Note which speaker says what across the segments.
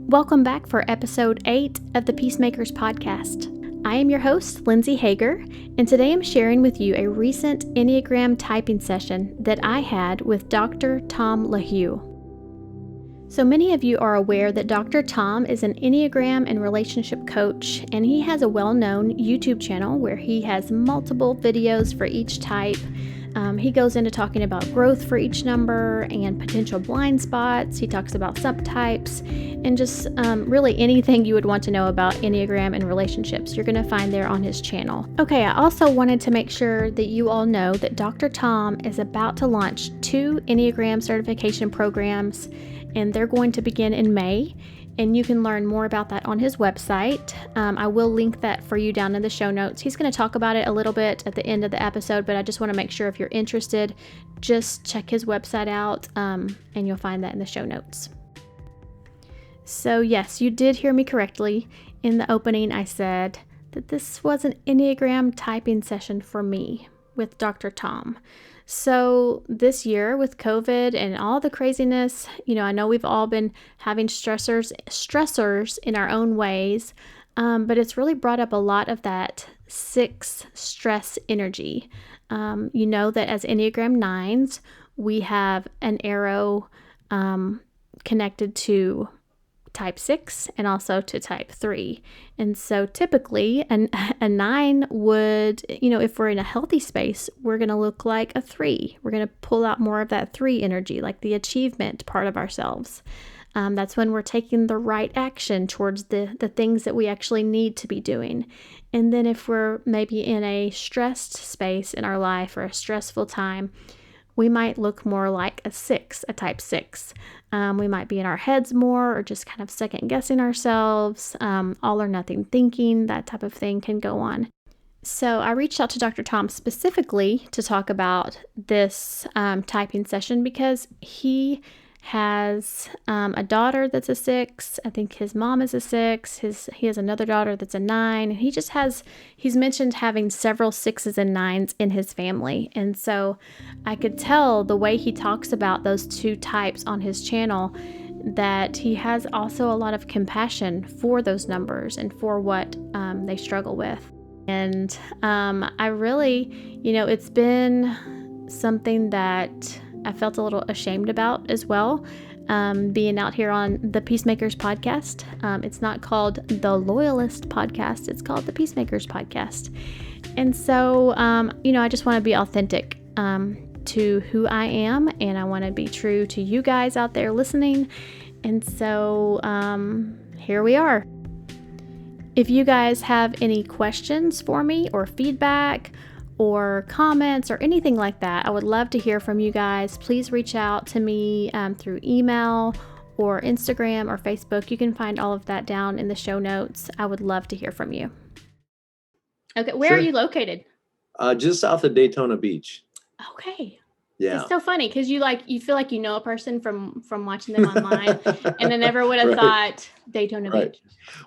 Speaker 1: Welcome back for episode 8 of the Peacemakers podcast. I am your host, Lindsay Hager, and today I'm sharing with you a recent Enneagram typing session that I had with Dr. Tom LaHue. So many of you are aware that Dr. Tom is an Enneagram and relationship coach, and he has a well-known YouTube channel where he has multiple videos for each type. He goes into talking about growth for each number and potential blind spots. He talks about subtypes and just really anything you would want to know about Enneagram and relationships you're going to find there on his channel. Okay, I also wanted to make sure that you all know that Dr. Tom is about to launch 2 Enneagram certification programs, and they're going to begin in May. And you can learn more about that on his website. I will link that for you down in the show notes. He's going to talk about it a little bit at the end of the episode, but I just want to make sure if you're interested, just check his website out, and you'll find that in the show notes. So yes, you did hear me correctly. In the opening, I said that this was an Enneagram typing session for me with Dr. Tom. So this year with COVID and all the craziness, I know we've all been having stressors in our own ways, but it's really brought up a lot of that 6 stress energy. You know that as Enneagram 9s, we have an arrow connected to type 6 and also to type 3. And so typically a 9 would, if we're in a healthy space, we're going to look like a 3. We're going to pull out more of that 3 energy, like the achievement part of ourselves. That's when we're taking the right action towards the things that we actually need to be doing. And then if we're maybe in a stressed space in our life or a stressful time, we might look more like a 6, a type 6. We might be in our heads more or just kind of second guessing ourselves, all or nothing thinking, that type of thing can go on. So I reached out to Dr. Tom specifically to talk about this typing session because he has a daughter that's a 6. I think his mom is a 6. He has another daughter that's a 9. And he's mentioned having several 6s and 9s in his family. And so I could tell the way he talks about those 2 types on his channel that he has also a lot of compassion for those numbers and for what they struggle with. And I really, it's been something that I felt a little ashamed about as well, being out here on the Peacemakers podcast. It's not called the Loyalist podcast. It's called the Peacemakers podcast. And so, I just want to be authentic to who I am, and I want to be true to you guys out there listening. And so here we are. If you guys have any questions for me or feedback or comments or anything like that, I would love to hear from you guys. Please reach out to me through email or Instagram or Facebook. You can find all of that down in the show notes. I would love to hear from you. Okay, where are you located?
Speaker 2: Just south of Daytona Beach.
Speaker 1: Okay.
Speaker 2: Yeah.
Speaker 1: It's so funny because you feel like you know a person from watching them online, and I never would have thought Daytona Beach.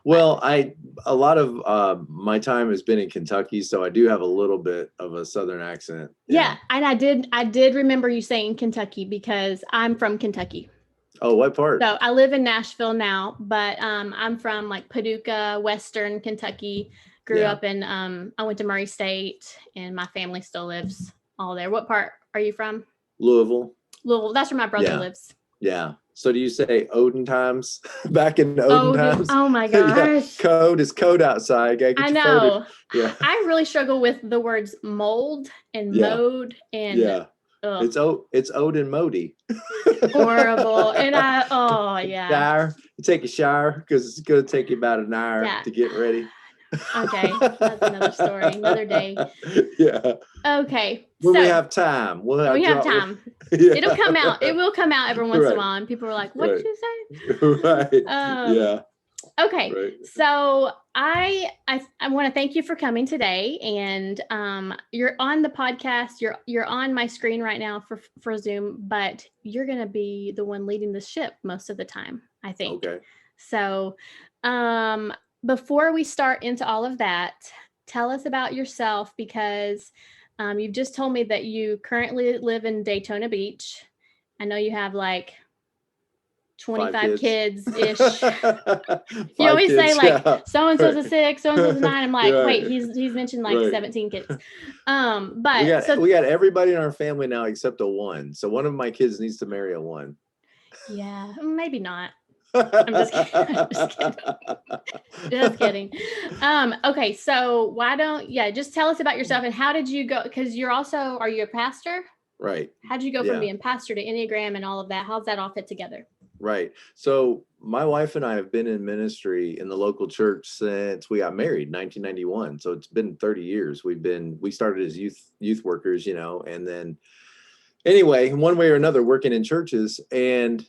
Speaker 2: Well, a lot of my time has been in Kentucky, so I do have a little bit of a Southern accent.
Speaker 1: Yeah, and I did remember you saying Kentucky because I'm from Kentucky.
Speaker 2: Oh, what part?
Speaker 1: So I live in Nashville now, but I'm from like Paducah, Western Kentucky. Grew up in I went to Murray State, and my family still lives all there. What part are you from?
Speaker 2: Louisville.
Speaker 1: That's where my brother lives.
Speaker 2: Yeah. So do you say Odin times? Back in Odin times?
Speaker 1: Oh my gosh.
Speaker 2: Yeah. Code is code outside.
Speaker 1: I know. Yeah. I really struggle with the words mold and mode and
Speaker 2: it's Odin Modi.
Speaker 1: Horrible. And
Speaker 2: Shower. You take a shower because it's going to take you about an hour to get ready.
Speaker 1: Okay, that's another story, another day.
Speaker 2: Yeah.
Speaker 1: Okay.
Speaker 2: When we have time.
Speaker 1: We have time. Yeah. It'll come out. It will come out every once in a while. And people are like, what did you say?
Speaker 2: Right.
Speaker 1: Okay. Right. So I want to thank you for coming today. And you're on the podcast. You're on my screen right now for Zoom, but you're going to be the one leading the ship most of the time, I think.
Speaker 2: Okay.
Speaker 1: So before we start into all of that, tell us about yourself because you've just told me that you currently live in Daytona Beach. I know you have like 25 kids ish. You
Speaker 2: 5
Speaker 1: always say
Speaker 2: kids,
Speaker 1: like
Speaker 2: yeah.
Speaker 1: so-and-so's a
Speaker 2: Right.
Speaker 1: 6, so-and-so's a 9. I'm like,
Speaker 2: Right.
Speaker 1: wait, he's mentioned like
Speaker 2: Right.
Speaker 1: 17 kids.
Speaker 2: We
Speaker 1: But so
Speaker 2: got everybody in our family now except a 1. So one of my kids needs to marry a 1.
Speaker 1: yeah, maybe not. I'm just kidding. I'm just kidding. Just kidding. Okay, so why don't just tell us about yourself and how did you go? Because are you a pastor?
Speaker 2: Right.
Speaker 1: How did you go from
Speaker 2: Yeah.
Speaker 1: being pastor to Enneagram and all of that? How's that all fit together?
Speaker 2: Right. So my wife and I have been in ministry in the local church since we got married, 1991. So it's been 30 years. We started as youth workers, and then anyway, one way or another, working in churches. And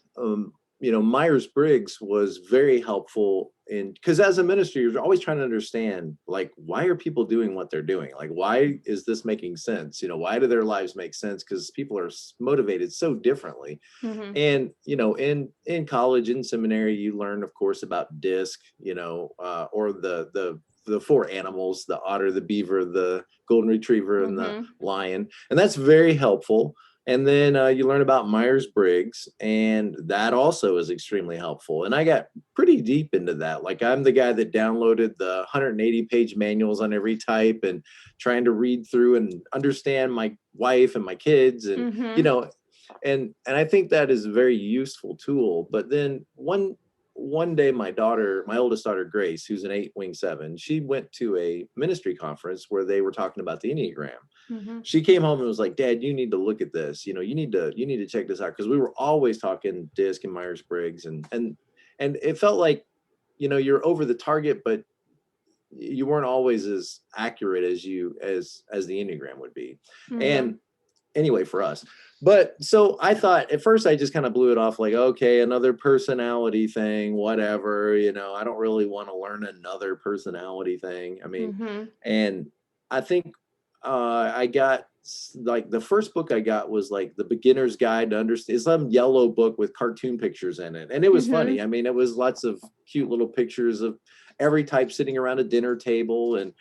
Speaker 2: Myers-Briggs was very helpful because as a ministry, you're always trying to understand, like, why are people doing what they're doing? Like, why is this making sense? Why do their lives make sense? Because people are motivated so differently.
Speaker 1: Mm-hmm.
Speaker 2: And in college, in seminary, you learn, of course, about DISC, or the 4 animals: the otter, the beaver, the golden retriever, and the lion. And that's very helpful. And then you learn about Myers-Briggs, and that also is extremely helpful. And I got pretty deep into that. Like, I'm the guy that downloaded the 180-page manuals on every type and trying to read through and understand my wife and my kids. And, and I think that is a very useful tool. But then one day, my oldest daughter, Grace, who's an 8 wing 7, she went to a ministry conference where they were talking about the Enneagram. She came home and was like, Dad, you need to look at this. You need to check this out. Because we were always talking DISC and Myers-Briggs, and it felt like, you're over the target, but you weren't always as accurate as the Enneagram would be. And anyway, for us. But so I thought at first I just kind of blew it off like, okay, another personality thing, whatever, I don't really want to learn another personality thing. I mean, and I think I got, like, the first book I got was like The Beginner's Guide to Understand. It's some yellow book with cartoon pictures in it. And it was funny. I mean, it was lots of cute little pictures of every type sitting around a dinner table, and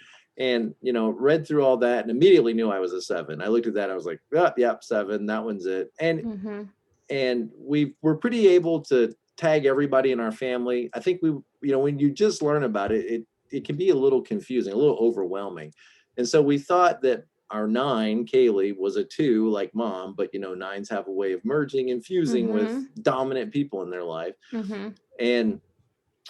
Speaker 2: read through all that and immediately knew I was a 7. I looked at that. I was like, yep, 7. That one's it. And we're pretty able to tag everybody in our family. I think when you just learn about it, it can be a little confusing, a little overwhelming. And so we thought that our 9, Kaylee, was a 2 like Mom, but 9s have a way of merging and fusing with dominant people in their life. And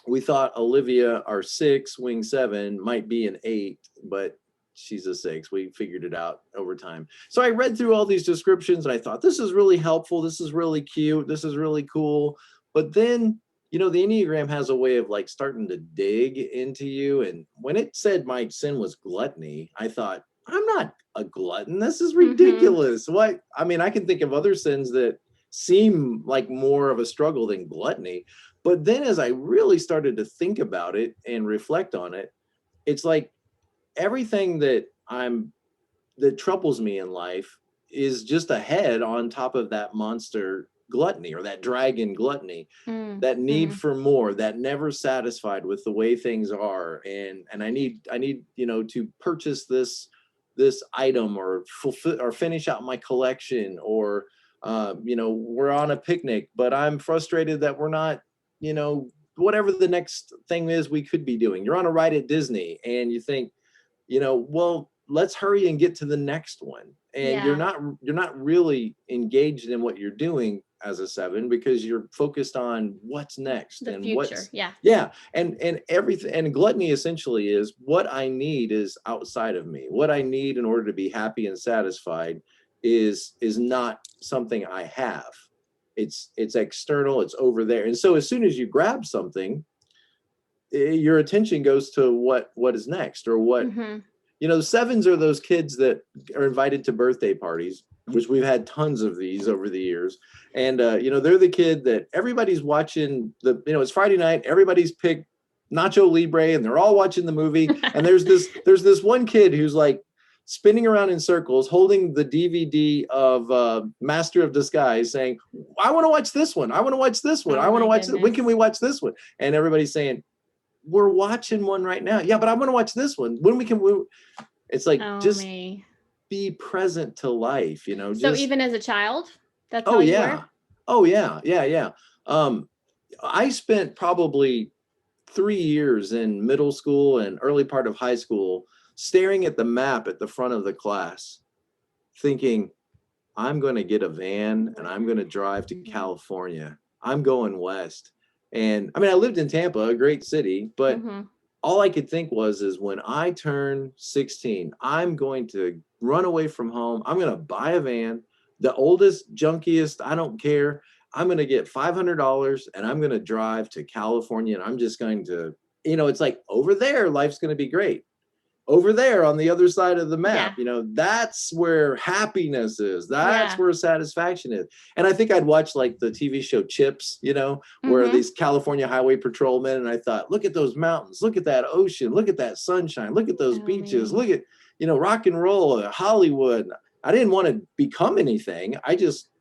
Speaker 2: we thought Olivia, our 6 wing 7, might be an 8, but she's a 6. We figured it out over time. So I read through all these descriptions and I thought, this is really helpful. This is really cute. This is really cool. But then, the Enneagram has a way of like starting to dig into you. And when it said my sin was gluttony, I thought, I'm not a glutton. This is ridiculous. What? I mean, I can think of other sins that seem like more of a struggle than gluttony. But then as I really started to think about it and reflect on it, it's like everything that troubles me in life is just a head on top of that monster gluttony, or that dragon gluttony, that need for more, that never satisfied with the way things are. And I need, to purchase this item, or fulfill or finish out my collection, or, we're on a picnic, but I'm frustrated that we're not, whatever the next thing is we could be doing. You're on a ride at Disney and you think, well, let's hurry and get to the next one. And you're not really engaged in what you're doing as a 7, because you're focused on what's next
Speaker 1: the
Speaker 2: and
Speaker 1: future.
Speaker 2: And everything. And gluttony essentially is what I need is outside of me. What I need in order to be happy and satisfied is not something I have. It's external, it's over there. And so as soon as you grab something, your attention goes to what is next, or what, the 7s are those kids that are invited to birthday parties, which we've had tons of these over the years. And, they're the kid that everybody's watching it's Friday night, everybody's picked Nacho Libre and they're all watching the movie. And there's this one kid who's like spinning around in circles, holding the DVD of Master of Disguise, saying, I want to watch this one. I want to watch this one. I want to watch it. When can we watch this one? And everybody's saying, we're watching one right now. Yeah, but I want to watch this one. When we can, it's like, be present to life,
Speaker 1: So even as a child, that's
Speaker 2: how you were? Oh yeah. I spent probably 3 years in middle school and early part of high school staring at the map at the front of the class, thinking, I'm going to get a van and I'm going to drive to California. I'm going west. And I mean, I lived in Tampa, a great city, but all I could think was, is when I turn 16, I'm going to run away from home. I'm going to buy a van, the oldest, junkiest, I don't care. I'm going to get $500 and I'm going to drive to California. And I'm just going to, it's like over there, life's going to be great. Over there on the other side of the map, that's where happiness is. That's where satisfaction is. And I think I'd watch like the TV show Chips, where these California highway patrolmen, and I thought, look at those mountains, look at that ocean, look at that sunshine, look at those beaches, look at, rock and roll, Hollywood. I didn't want to become anything. I just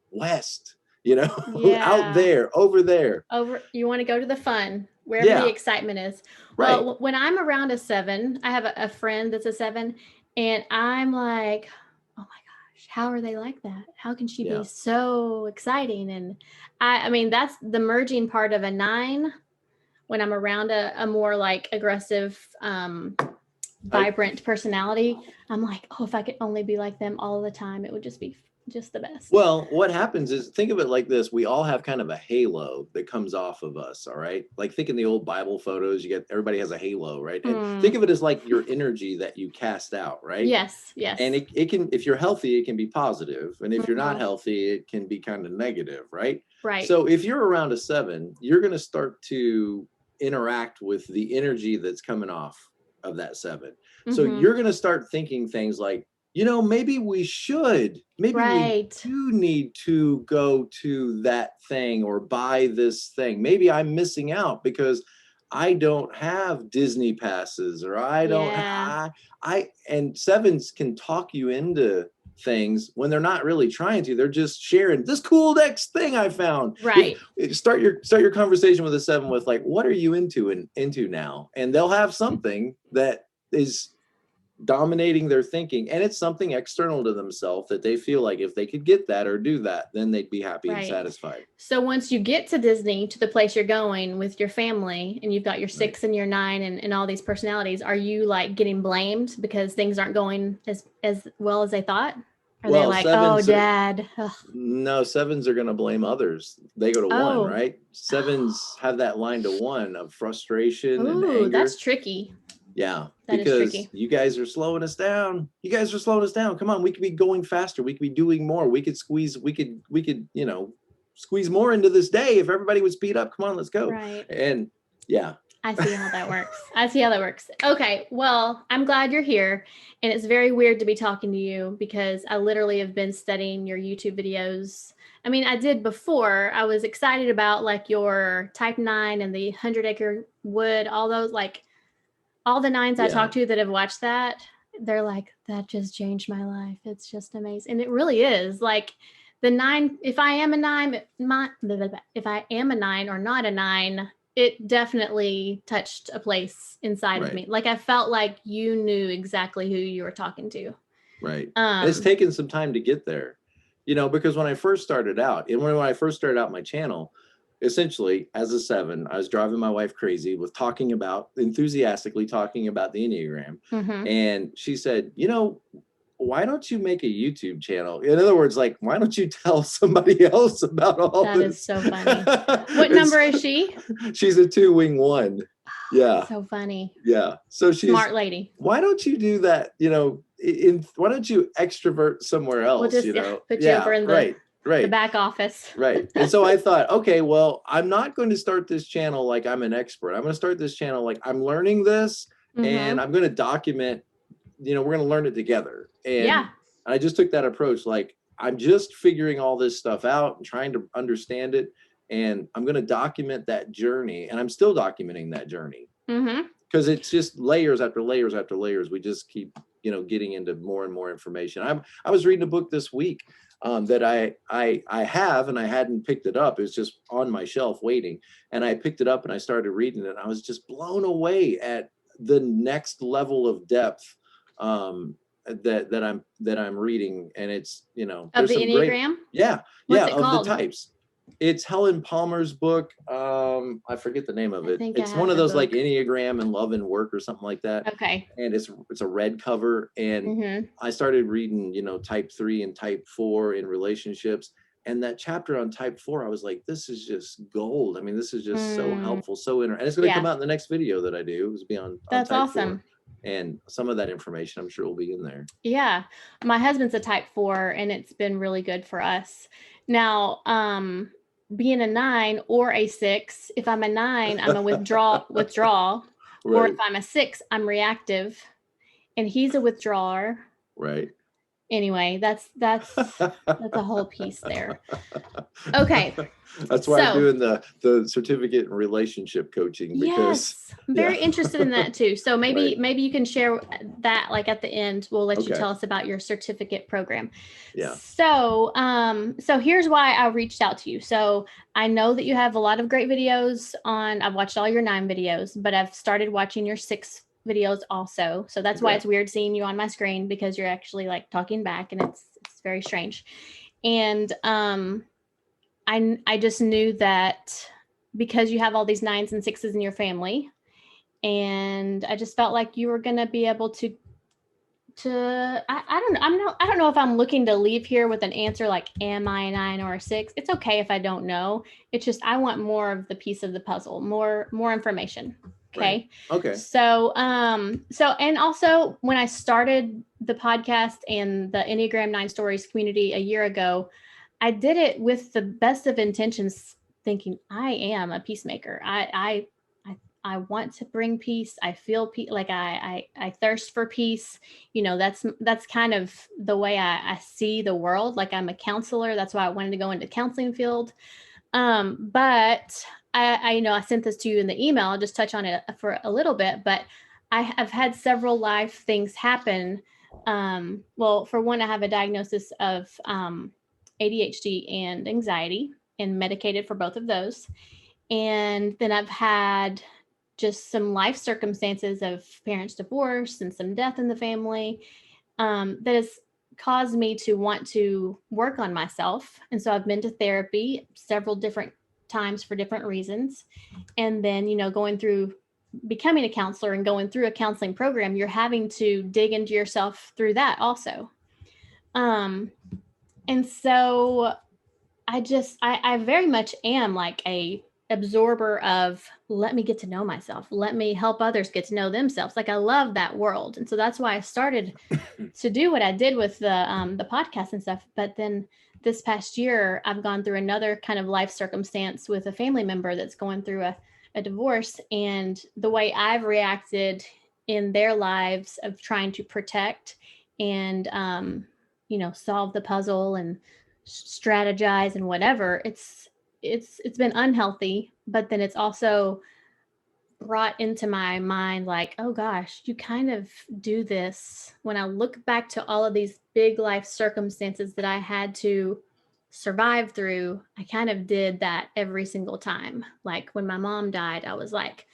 Speaker 2: west, out there, over there.
Speaker 1: You want to go to the fun, wherever the excitement is.
Speaker 2: Right.
Speaker 1: Well, when I'm around a 7, I have a friend that's a 7, and I'm like, oh my gosh, how are they like that? How can she be so exciting? And I mean, that's the merging part of a 9. When I'm around a more like aggressive, vibrant personality, I'm like, oh, if I could only be like them all the time, it would just be just the best.
Speaker 2: Well, what happens is, think of it like this. We all have kind of a halo that comes off of us. All right. Like, think in the old Bible photos, everybody has a halo, right? And think of it as like your energy that you cast out, right?
Speaker 1: Yes.
Speaker 2: And it can, if you're healthy, it can be positive. And if you're not healthy, it can be kind of negative, right?
Speaker 1: Right.
Speaker 2: So if you're around a 7, you're going to start to interact with the energy that's coming off of that 7. So you're going to start thinking things like, maybe we do need to go to that thing or buy this thing. Maybe I'm missing out because I don't have Disney passes, or I don't, and 7s can talk you into things when they're not really trying to. They're just sharing this cool next thing I found.
Speaker 1: Right.
Speaker 2: Start your conversation with a 7 with like, what are you into now? And they'll have something that is dominating their thinking, and it's something external to themselves that they feel like if they could get that or do that, then they'd be happy and satisfied.
Speaker 1: So once you get to Disney, to the place you're going with your family, and you've got your 6 and your 9 and all these personalities, are you like getting blamed because things aren't going as well as they thought? Are they like, oh, Dad?
Speaker 2: No, 7s are going to blame others. They go to 1, right? 7s have that line to 1 of frustration and anger.
Speaker 1: That's tricky.
Speaker 2: Yeah, because you guys are slowing us down. Come on, we could be going faster. We could be doing more. We could squeeze more into this day if everybody would speed up. Come on, let's go.
Speaker 1: Right.
Speaker 2: And
Speaker 1: I see how that works. Okay, well, I'm glad you're here. And it's very weird to be talking to you because I literally have been studying your YouTube videos. I mean, I did before. I was excited about like your Type 9 and the 100-acre wood, all those, like all the 9s I talked to that have watched that, they're like, that just changed my life. It's just amazing. And it really is. Like the 9, if I am a 9, if I am a 9 or not a 9, it definitely touched a place inside of me. Like I felt like you knew exactly who you were talking to.
Speaker 2: Right. It's taken some time to get there, because when I first started out, my channel, essentially as a 7, I was driving my wife crazy with enthusiastically talking about the Enneagram. And she said, why don't you make a YouTube channel? In other words, like, why don't you tell somebody else about all this?
Speaker 1: That is so funny. What number is she?
Speaker 2: She's a 2 wing 1. Yeah.
Speaker 1: So funny.
Speaker 2: Yeah. So she's
Speaker 1: smart lady.
Speaker 2: Why don't you do that? Why don't you extrovert somewhere else?
Speaker 1: We'll just put you over in the back office.
Speaker 2: Right. And so I thought, okay, well, I'm not going to start this channel like I'm an expert. I'm going to start this channel like I'm learning this, and I'm going to document, we're going to learn it together. And I just took that approach. Like, I'm just figuring all this stuff out and trying to understand it. And I'm going to document that journey. And I'm still documenting that journey. Because it's just layers after layers after layers. We just keep, getting into more and more information. I was reading a book this week that I have, and I hadn't picked it up. It was just on my shelf waiting. And I picked it up and I started reading it. And I was just blown away at the next level of depth that I'm reading. And it's,
Speaker 1: of the Enneagram?
Speaker 2: What's it called? Of the types. It's Helen Palmer's book. I forget the name of it. It's one of those like Enneagram and Love and Work or something like that.
Speaker 1: Okay.
Speaker 2: And it's a red cover. And I started reading, type 3 and type 4 in relationships. And that chapter on type 4, I was like, this is just gold. I mean, this is just so helpful, and it's going to come out in the next video that I do. It's be on
Speaker 1: That's
Speaker 2: type
Speaker 1: awesome.
Speaker 2: 4. And some of that information, I'm sure, will be in there.
Speaker 1: Yeah. My husband's a type 4, and it's been really good for us. Now, being a 9 or a 6, if I'm a 9, I'm a withdrawal. Right. Or if I'm a 6, I'm reactive, and he's a withdrawer.
Speaker 2: Right.
Speaker 1: Anyway, that's a whole piece there. Okay.
Speaker 2: That's why I'm doing the certificate in relationship coaching, because
Speaker 1: yes, I'm very interested in that too. So maybe you can share that like at the end. We'll let you tell us about your certificate program.
Speaker 2: Yeah.
Speaker 1: So so here's why I reached out to you. So I know that you have a lot of great videos I've watched all your 9 videos, but I've started watching your 6 videos also. So that's why it's weird seeing you on my screen, because you're actually like talking back, and it's very strange. And I just knew that because you have all these 9s and 6s in your family, and I just felt like you were going to be able to I don't know if I'm looking to leave here with an answer like, am I a 9 or a 6? It's okay if I don't know. It's just I want more of the piece of the puzzle, more information. Okay.
Speaker 2: Right. Okay.
Speaker 1: So and also when I started the podcast and the Enneagram 9 Stories community a year ago, I did it with the best of intentions, thinking I am a peacemaker. I want to bring peace. I feel like I thirst for peace. That's kind of the way I see the world. Like, I'm a counselor. That's why I wanted to go into the counseling field. But I sent this to you in the email. I'll just touch on it for a little bit, but I have had several life things happen. Well, for one, I have a diagnosis of ADHD and anxiety, and medicated for both of those. And then I've had just some life circumstances of parents' divorce and some death in the family that has caused me to want to work on myself. And so I've been to therapy several different times for different reasons. And then, going through becoming a counselor and going through a counseling program, you're having to dig into yourself through that also. And so I very much am like a absorber of, let me get to know myself. Let me help others get to know themselves. Like, I love that world. And so that's why I started to do what I did with the podcast and stuff. But then this past year, I've gone through another kind of life circumstance with a family member that's going through a divorce. And the way I've reacted in their lives of trying to protect and, solve the puzzle and strategize and whatever, it's been unhealthy. But then it's also brought into my mind like, oh gosh, you kind of do this. When I look back to all of these big life circumstances that I had to survive through, I kind of did that every single time. Like, when my mom died, I was like,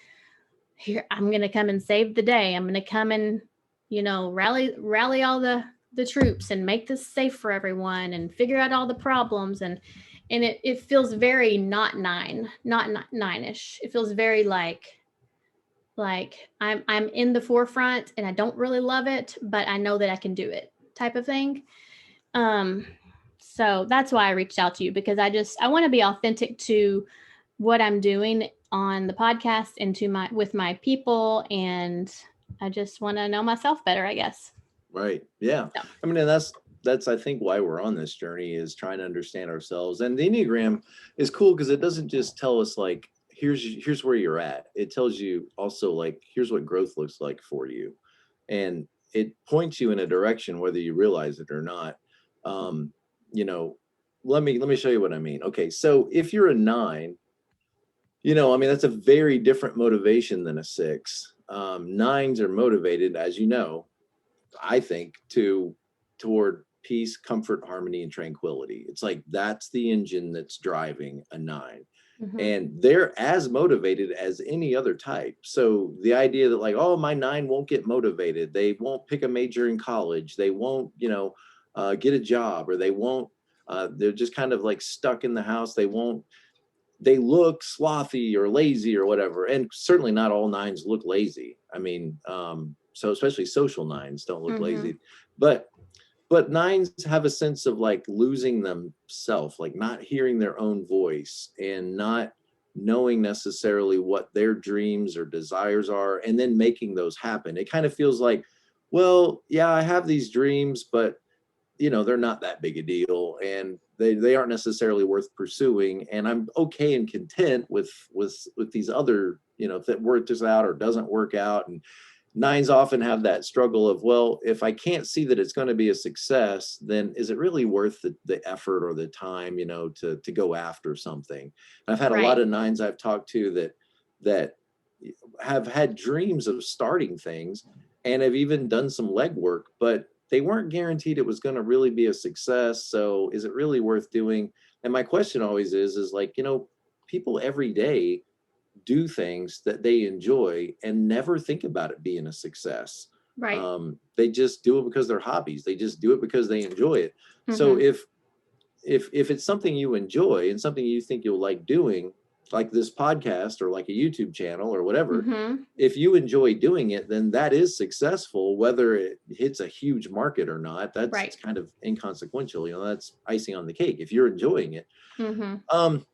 Speaker 1: here, I'm going to come and save the day. I'm going to come and, rally all the troops and make this safe for everyone and figure out all the problems. And it feels very not 9-ish. It feels very like I'm in the forefront, and I don't really love it, but I know that I can do it, type of thing. So that's why I reached out to you, because I want to be authentic to what I'm doing on the podcast and with my people. And I just want to know myself better, I guess.
Speaker 2: Right. Yeah. So. I mean, and that's I think why we're on this journey, is trying to understand ourselves. And the Enneagram is cool because it doesn't just tell us like, here's where you're at. It tells you also like, here's what growth looks like for you. And it points you in a direction, whether you realize it or not. Let me show you what I mean. Okay. So if you're a 9, that's a very different motivation than a 6. 9s are motivated, as you know, I think, toward peace, comfort, harmony, and tranquility. It's like, that's the engine that's driving a 9. Mm-hmm. And they're as motivated as any other type. So the idea that like, oh, my 9 won't get motivated, they won't pick a major in college, they won't, get a job, or they won't They're just kind of like stuck in the house. They look slothy or lazy or whatever. And certainly not all nines look lazy. I mean, so especially social nines don't look lazy, but nines have a sense of like losing themselves, like not hearing their own voice and not knowing necessarily what their dreams or desires are, and then making those happen. It kind of feels like, well, yeah, I have these dreams, but they're not that big a deal, and they aren't necessarily worth pursuing. And I'm okay and content with these other, if it works out or doesn't work out. And nines often have that struggle of, well, if I can't see that it's going to be a success, then is it really worth the effort or the time, to go after something? And I've had a lot of nines I've talked to that have had dreams of starting things and have even done some legwork, but they weren't guaranteed it was going to really be a success. So is it really worth doing? And my question always is like, people every day do things that they enjoy and never think about it being a success.
Speaker 1: Right.
Speaker 2: They just do it because they're hobbies. They just do it because they enjoy it. So if it's something you enjoy and something you think you'll like doing, like this podcast or like a YouTube channel or whatever, if you enjoy doing it, then that is successful. Whether it hits a huge market or not, that's kind of inconsequential. That's icing on the cake if you're enjoying it.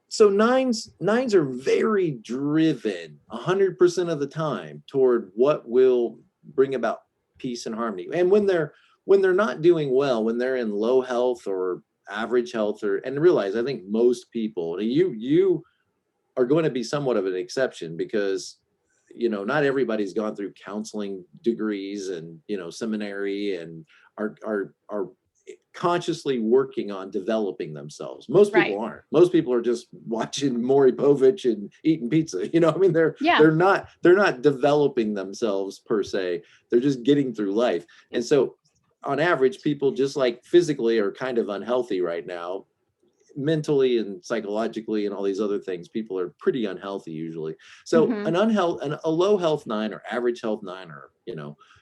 Speaker 2: So nines are very driven 100% of the time toward what will bring about peace and harmony. And when they're not doing well, when they're in low health or average health, and realize, I think most people, you are going to be somewhat of an exception, because not everybody's gone through counseling degrees and seminary and are consciously working on developing themselves. Most people aren't. Most people are just watching Maury Povich and eating pizza. I mean, they're not developing themselves per se. They're just getting through life. And so on average, people just like physically are kind of unhealthy right now, mentally and psychologically and all these other things. People are pretty unhealthy usually. So a low health nine or average health nine, or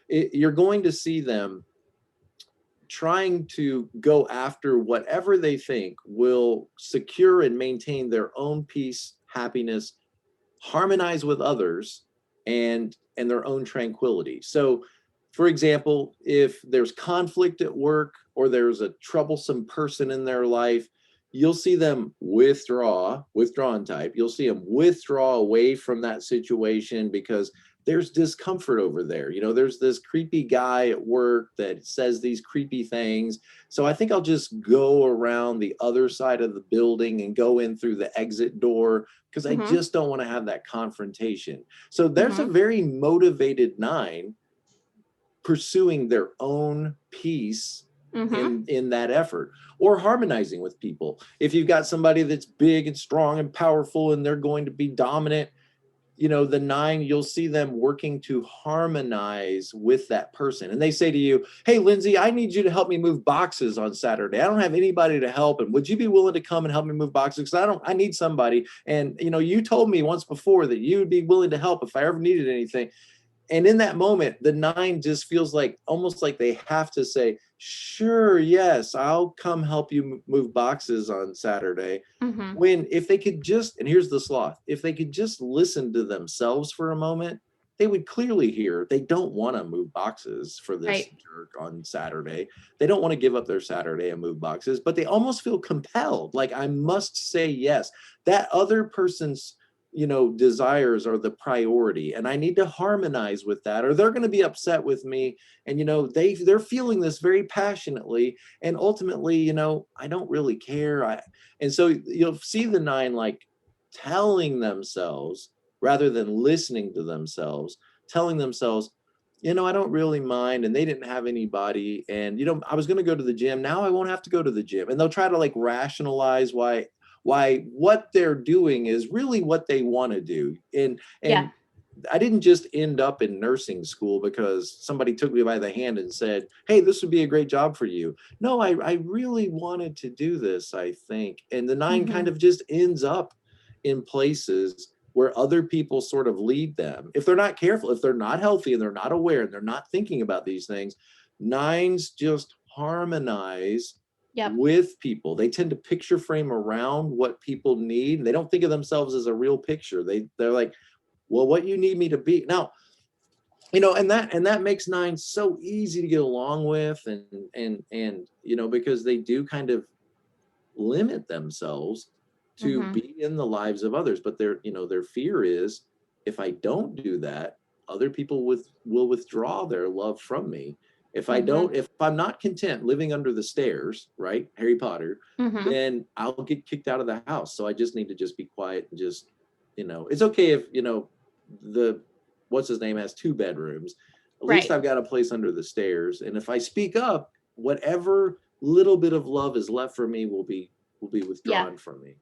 Speaker 2: you're going to see them trying to go after whatever they think will secure and maintain their own peace, happiness, harmonize with others, and their own tranquility. So for example, if there's conflict at work or there's a troublesome person in their life, you'll see them withdrawn type. You'll see them withdraw away from that situation because there's discomfort over there. There's this creepy guy at work that says these creepy things. So I think I'll just go around the other side of the building and go in through the exit door because I just don't want to have that confrontation. So there's a very motivated nine pursuing their own peace in that effort, or harmonizing with people. If you've got somebody that's big and strong and powerful and they're going to be dominant, the nine, you'll see them working to harmonize with that person. And they say to you, hey, Lindsay, I need you to help me move boxes on Saturday. I don't have anybody to help. And would you be willing to come and help me move boxes? Because I need somebody. And, you told me once before that you would be willing to help if I ever needed anything. And in that moment, the nine just feels like almost like they have to say, sure, yes, I'll come help you move boxes on Saturday. When if they could just, and here's the sloth, if they could just listen to themselves for a moment, they would clearly hear they don't want to move boxes for this jerk on Saturday. They don't want to give up their Saturday and move boxes, but they almost feel compelled. Like, I must say yes. That other person's desires are the priority, and I need to harmonize with that, or they're going to be upset with me. And they're feeling this very passionately, and ultimately, I don't really care. And so you'll see the nine like telling themselves, rather than listening to themselves, telling themselves, I don't really mind, and they didn't have anybody, and I was going to go to the gym, now I won't have to go to the gym. And they'll try to like rationalize why what they're doing is really what they want to do. And I didn't just end up in nursing school because somebody took me by the hand and said, hey, this would be a great job for you. No, I really wanted to do this, I think. And the nine kind of just ends up in places where other people sort of lead them. If they're not careful, if they're not healthy and they're not aware and they're not thinking about these things, nines just harmonize with people. They tend to picture frame around what people need. They don't think of themselves as a real picture. They're like, well, what you need me to be now, and that makes nine so easy to get along with, and because they do kind of limit themselves to be in the lives of others, but their fear is, if I don't do that, other people will withdraw their love from me. If I'm not content living under the stairs, right, Harry Potter, then I'll get kicked out of the house. So I just need to just be quiet and just, it's okay if the what's his name has 2 bedrooms. At least I've got a place under the stairs, and if I speak up, whatever little bit of love is left for me will be withdrawn from me.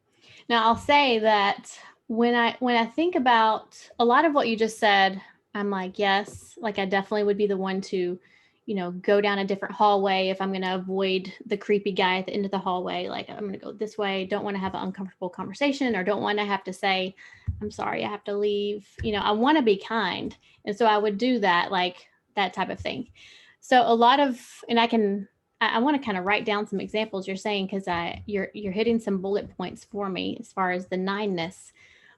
Speaker 1: Now I'll say that when I think about a lot of what you just said, I'm like, yes, like I definitely would be the one to, go down a different hallway if I'm going to avoid the creepy guy at the end of the hallway. Like, I'm going to go this way. Don't want to have an uncomfortable conversation, or don't want to have to say, I'm sorry, I have to leave. I want to be kind. And so I would do that, like that type of thing. So a lot of, and I want to kind of write down some examples you're saying, because you're hitting some bullet points for me as far as the 9-ness.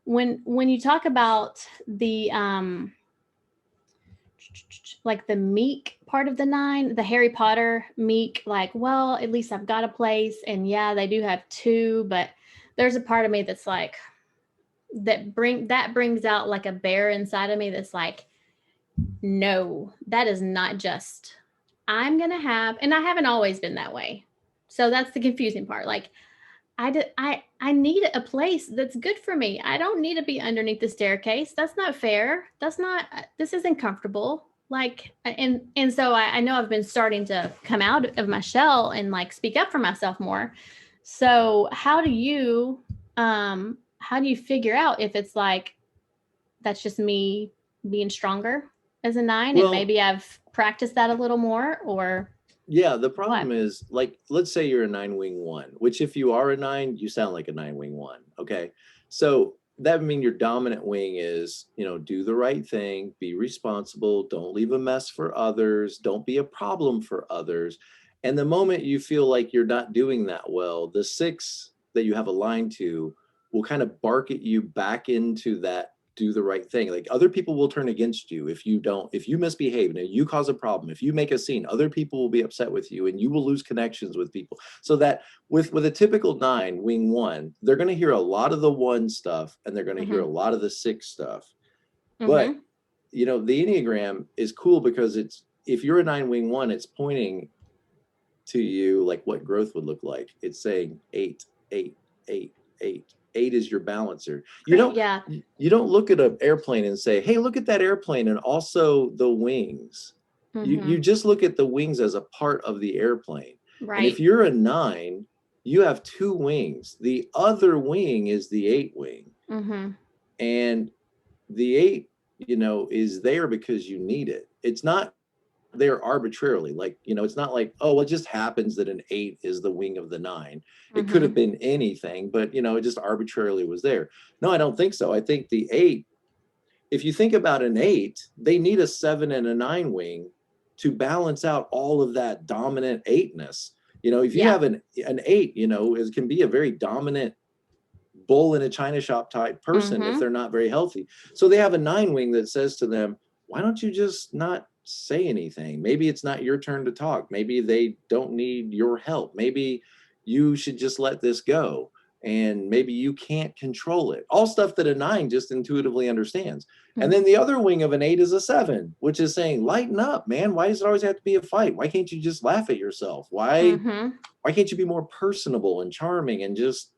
Speaker 1: When you talk about the like the meek part of the 9, the Harry Potter meek, like, well, at least I've got a place, and yeah, they do have 2, but there's a part of me that's like that brings out like a bear inside of me that's like, no, that is not just. I'm going to have, and I haven't always been that way. So that's the confusing part. Like I need a place that's good for me. I don't need to be underneath the staircase. That's not fair. This isn't comfortable. Like, and so I know I've been starting to come out of my shell and like speak up for myself more. So how do you figure out if it's like, that's just me being stronger as a 9, and maybe I've practiced that a little more, or
Speaker 2: the problem is, like, let's say you're a 9-wing 1, which if you are a 9, you sound like a 9-wing 1. Okay. So that would mean your dominant wing is, do the right thing, be responsible, don't leave a mess for others, don't be a problem for others. And the moment you feel like you're not doing that well, the 6 that you have aligned to will kind of bark at you back into that do the right thing. Like, other people will turn against you if you misbehave and you cause a problem. If you make a scene, other people will be upset with you, and you will lose connections with people. So that with a typical 9 wing 1, they're going to hear a lot of the 1 stuff, and they're going to hear a lot of the 6 stuff. But the Enneagram is cool because if you're a 9 wing 1, it's pointing to you like what growth would look like. It's saying 8, 8, 8, 8. 8 is your balancer. You don't look at an airplane and say, hey, look at that airplane and also the wings. You just look at the wings as a part of the airplane. Right. And if you're a 9, you have 2 wings. The other wing is the 8 wing. And the 8, is there because you need it. It's not there arbitrarily. Like, it's not like, oh, it just happens that an 8 is the wing of the 9. It could have been anything, but it just arbitrarily was there. No, I don't think so. I think the 8, if you think about an 8, they need a 7 and a 9 wing to balance out all of that dominant 8-ness. If you have an 8, it can be a very dominant bull in a china shop type person if they're not very healthy. So they have a 9 wing that says to them, why don't you just not say anything? Maybe it's not your turn to talk. Maybe they don't need your help. Maybe you should just let this go. And maybe you can't control it. All stuff that a 9 just intuitively understands. And then the other wing of an 8 is a 7, which is saying, lighten up, man. Why does it always have to be a fight? Why can't you just laugh at yourself? Why can't you be more personable and charming and just,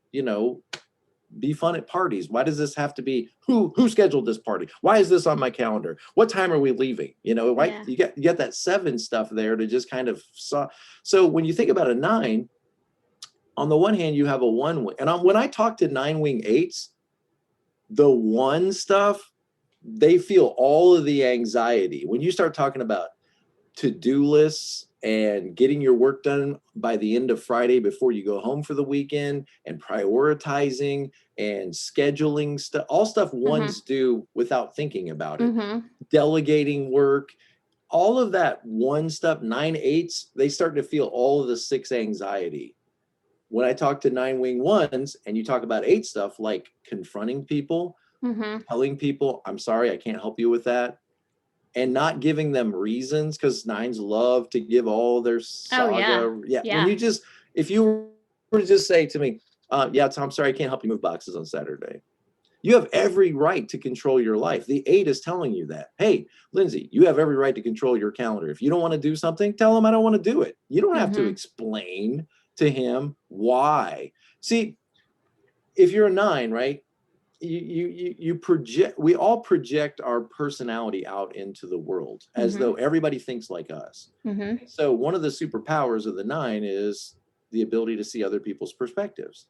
Speaker 2: be fun at parties? Why does this have to be who scheduled this party? Why is this on my calendar? What time are we leaving? Why you get that 7 stuff there to just kind of so when you think about a 9, on the one hand you have a 1 wing, and when I talk to 9 wing 8s, the 1 stuff, they feel all of the anxiety when you start talking about to-do lists and getting your work done by the end of Friday before you go home for the weekend, and prioritizing and scheduling stuff, all stuff 1s do without thinking about it. Delegating work, all of that 1 stuff. 9 8s, they start to feel all of the 6 anxiety. when I talk to 9-wing ones and you talk about 8 stuff, like confronting people, telling people, I'm sorry, I can't help you with that, and not giving them reasons, because 9s love to give all their saga.
Speaker 1: Oh, yeah.
Speaker 2: When you just, if you were to just say to me, yeah, Tom, sorry, I can't help you move boxes on Saturday. You have every right to control your life. The 8 is telling you that. Hey, Lindsay, you have every right to control your calendar. If you don't want to do something, tell him I don't want to do it. You don't have to explain to him why. See, if you're a 9, right? You project, we all project our personality out into the world as though everybody thinks like us. So one of the superpowers of the 9 is the ability to see other people's perspectives.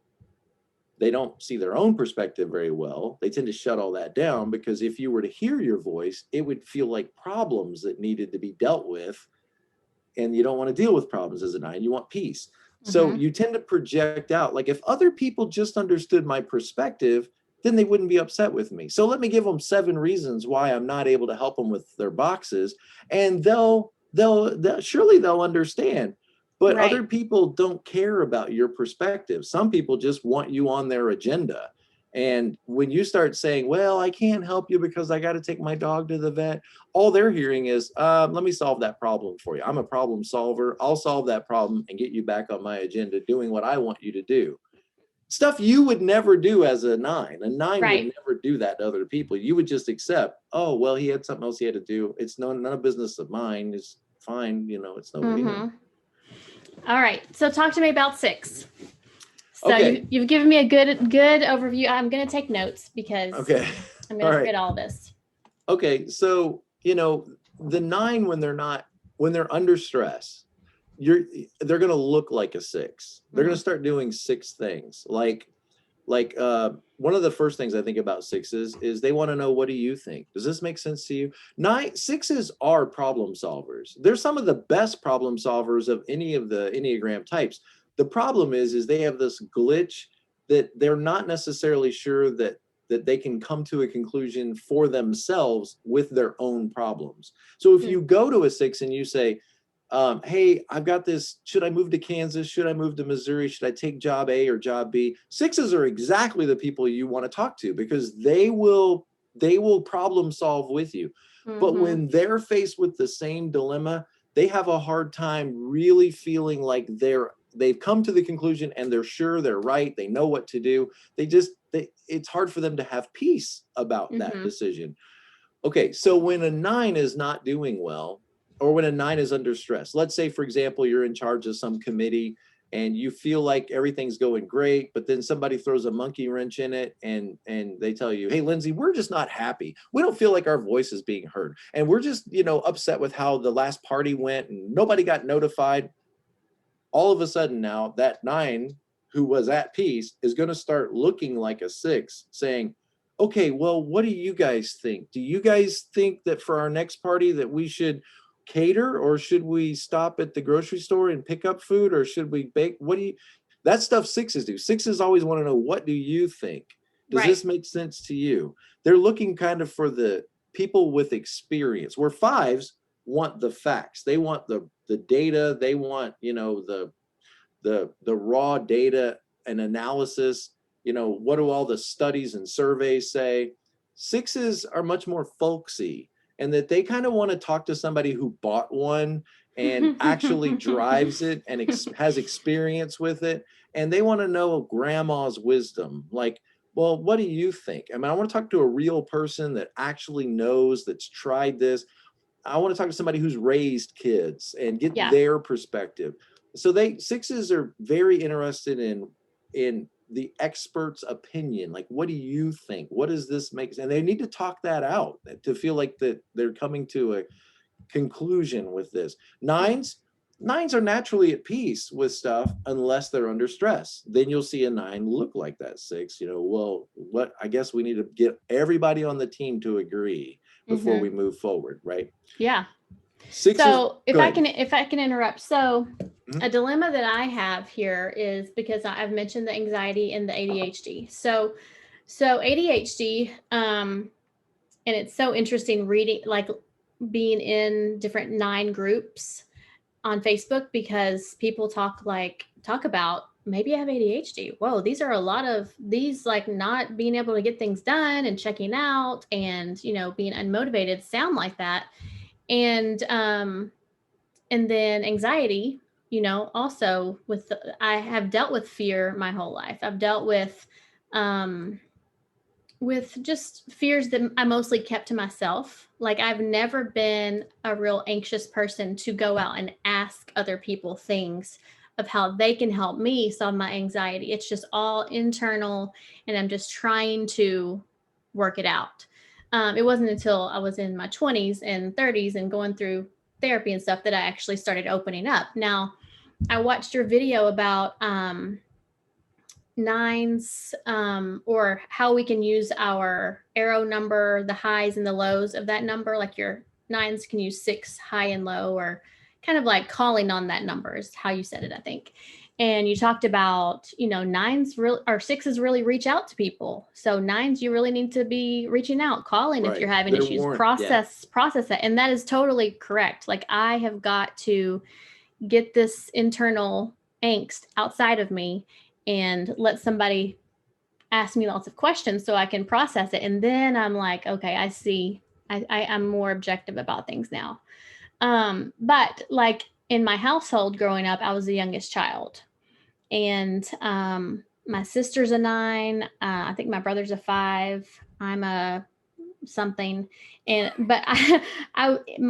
Speaker 2: They don't see their own perspective very well. They tend to shut all that down, because if you were to hear your voice, it would feel like problems that needed to be dealt with. And you don't want to deal with problems as a 9. You want peace. So you tend to project out, like, if other people just understood my perspective, then they wouldn't be upset with me. So let me give them 7 reasons why I'm not able to help them with their boxes. And they'll surely they'll understand. But other people don't care about your perspective. Some people just want you on their agenda. And when you start saying, well, I can't help you because I got to take my dog to the vet, all they're hearing is, let me solve that problem for you. I'm a problem solver. I'll solve that problem and get you back on my agenda doing what I want you to do. Stuff you would never do as a 9. A 9 would never do that to other people. You would just accept, oh, well, he had something else he had to do. It's none of business of mine. It's fine. It's no big deal.
Speaker 1: All right. So talk to me about 6. So you've given me a good overview. I'm going to take notes because I'm going to forget all this.
Speaker 2: Okay. So, the 9, when they're under stress, they're going to look like a 6. They're going to start doing 6 things. Like one of the first things I think about 6s is they want to know, what do you think? Does this make sense to you? 6s are problem solvers. They're some of the best problem solvers of any of the Enneagram types. The problem is they have this glitch that they're not necessarily sure that they can come to a conclusion for themselves with their own problems. So if you go to a 6 and you say, hey, I've got this, should I move to Kansas? Should I move to Missouri? Should I take job A or job B? 6s are exactly the people you want to talk to, because they will problem solve with you. But when they're faced with the same dilemma, they have a hard time really feeling like they've come to the conclusion and they're sure they're right. They know what to do. It's hard for them to have peace about that decision. Okay, so when a 9 is not doing well, or when a 9 is under stress, let's say, for example, you're in charge of some committee and you feel like everything's going great, but then somebody throws a monkey wrench in it and they tell you, hey, Lindsay, we're just not happy. We don't feel like our voice is being heard. And we're just, upset with how the last party went and nobody got notified. All of a sudden now, that 9 who was at peace is going to start looking like a 6, saying, okay, well, what do you guys think? Do you guys think that for our next party that we should cater, or should we stop at the grocery store and pick up food, or should we bake? That stuff 6s do. 6s always want to know, what do you think? Does this make sense to you? They're looking kind of for the people with experience, where 5s want the facts. They want the data. They want, the raw data and analysis. What do all the studies and surveys say? 6s are much more folksy, and that they kind of want to talk to somebody who bought one and actually drives it and has experience with it. And they want to know grandma's wisdom. Like, well, what do you think? I mean, I want to talk to a real person that actually knows, that's tried this. I want to talk to somebody who's raised kids and get their perspective. So 6s are very interested in the expert's opinion. Like, what do you think? What does this make? And they need to talk that out to feel like that they're coming to a conclusion with this. 9s are naturally at peace with stuff unless they're under stress. Then you'll see a 9 look like that 6. Well, I guess we need to get everybody on the team to agree before we move forward, right?
Speaker 1: Yeah.
Speaker 2: 6s,
Speaker 1: so if I can interrupt. So a dilemma that I have here is, because I've mentioned the anxiety and the ADHD. So ADHD, and it's so interesting reading, like being in different 9 groups on Facebook, because people talk about maybe I have ADHD. Whoa, these are a lot of these, like not being able to get things done and checking out and, being unmotivated sound like that. And then anxiety, also I have dealt with fear my whole life. I've dealt with just fears that I mostly kept to myself. Like I've never been a real anxious person to go out and ask other people things of how they can help me solve my anxiety. It's just all internal, and I'm just trying to work it out. It wasn't until I was in my 20s and 30s and going through therapy and stuff that I actually started opening up. Now, I watched your video about nines, or how we can use our arrow number, the highs and the lows of that number. Like your nines can use 6 high and low, or kind of like calling on that number is how you said it, I think. And you talked about, nines really, or sixes really reach out to people. So nines, you really need to be reaching out, calling if you're having issues, process it. And that is totally correct. Like I have got to get this internal angst outside of me and let somebody ask me lots of questions so I can process it. And then I'm like, okay, I see. I'm more objective about things now. But like in my household growing up, I was the youngest child. And my sister's a 9. I think my brother's a 5. I'm a something. But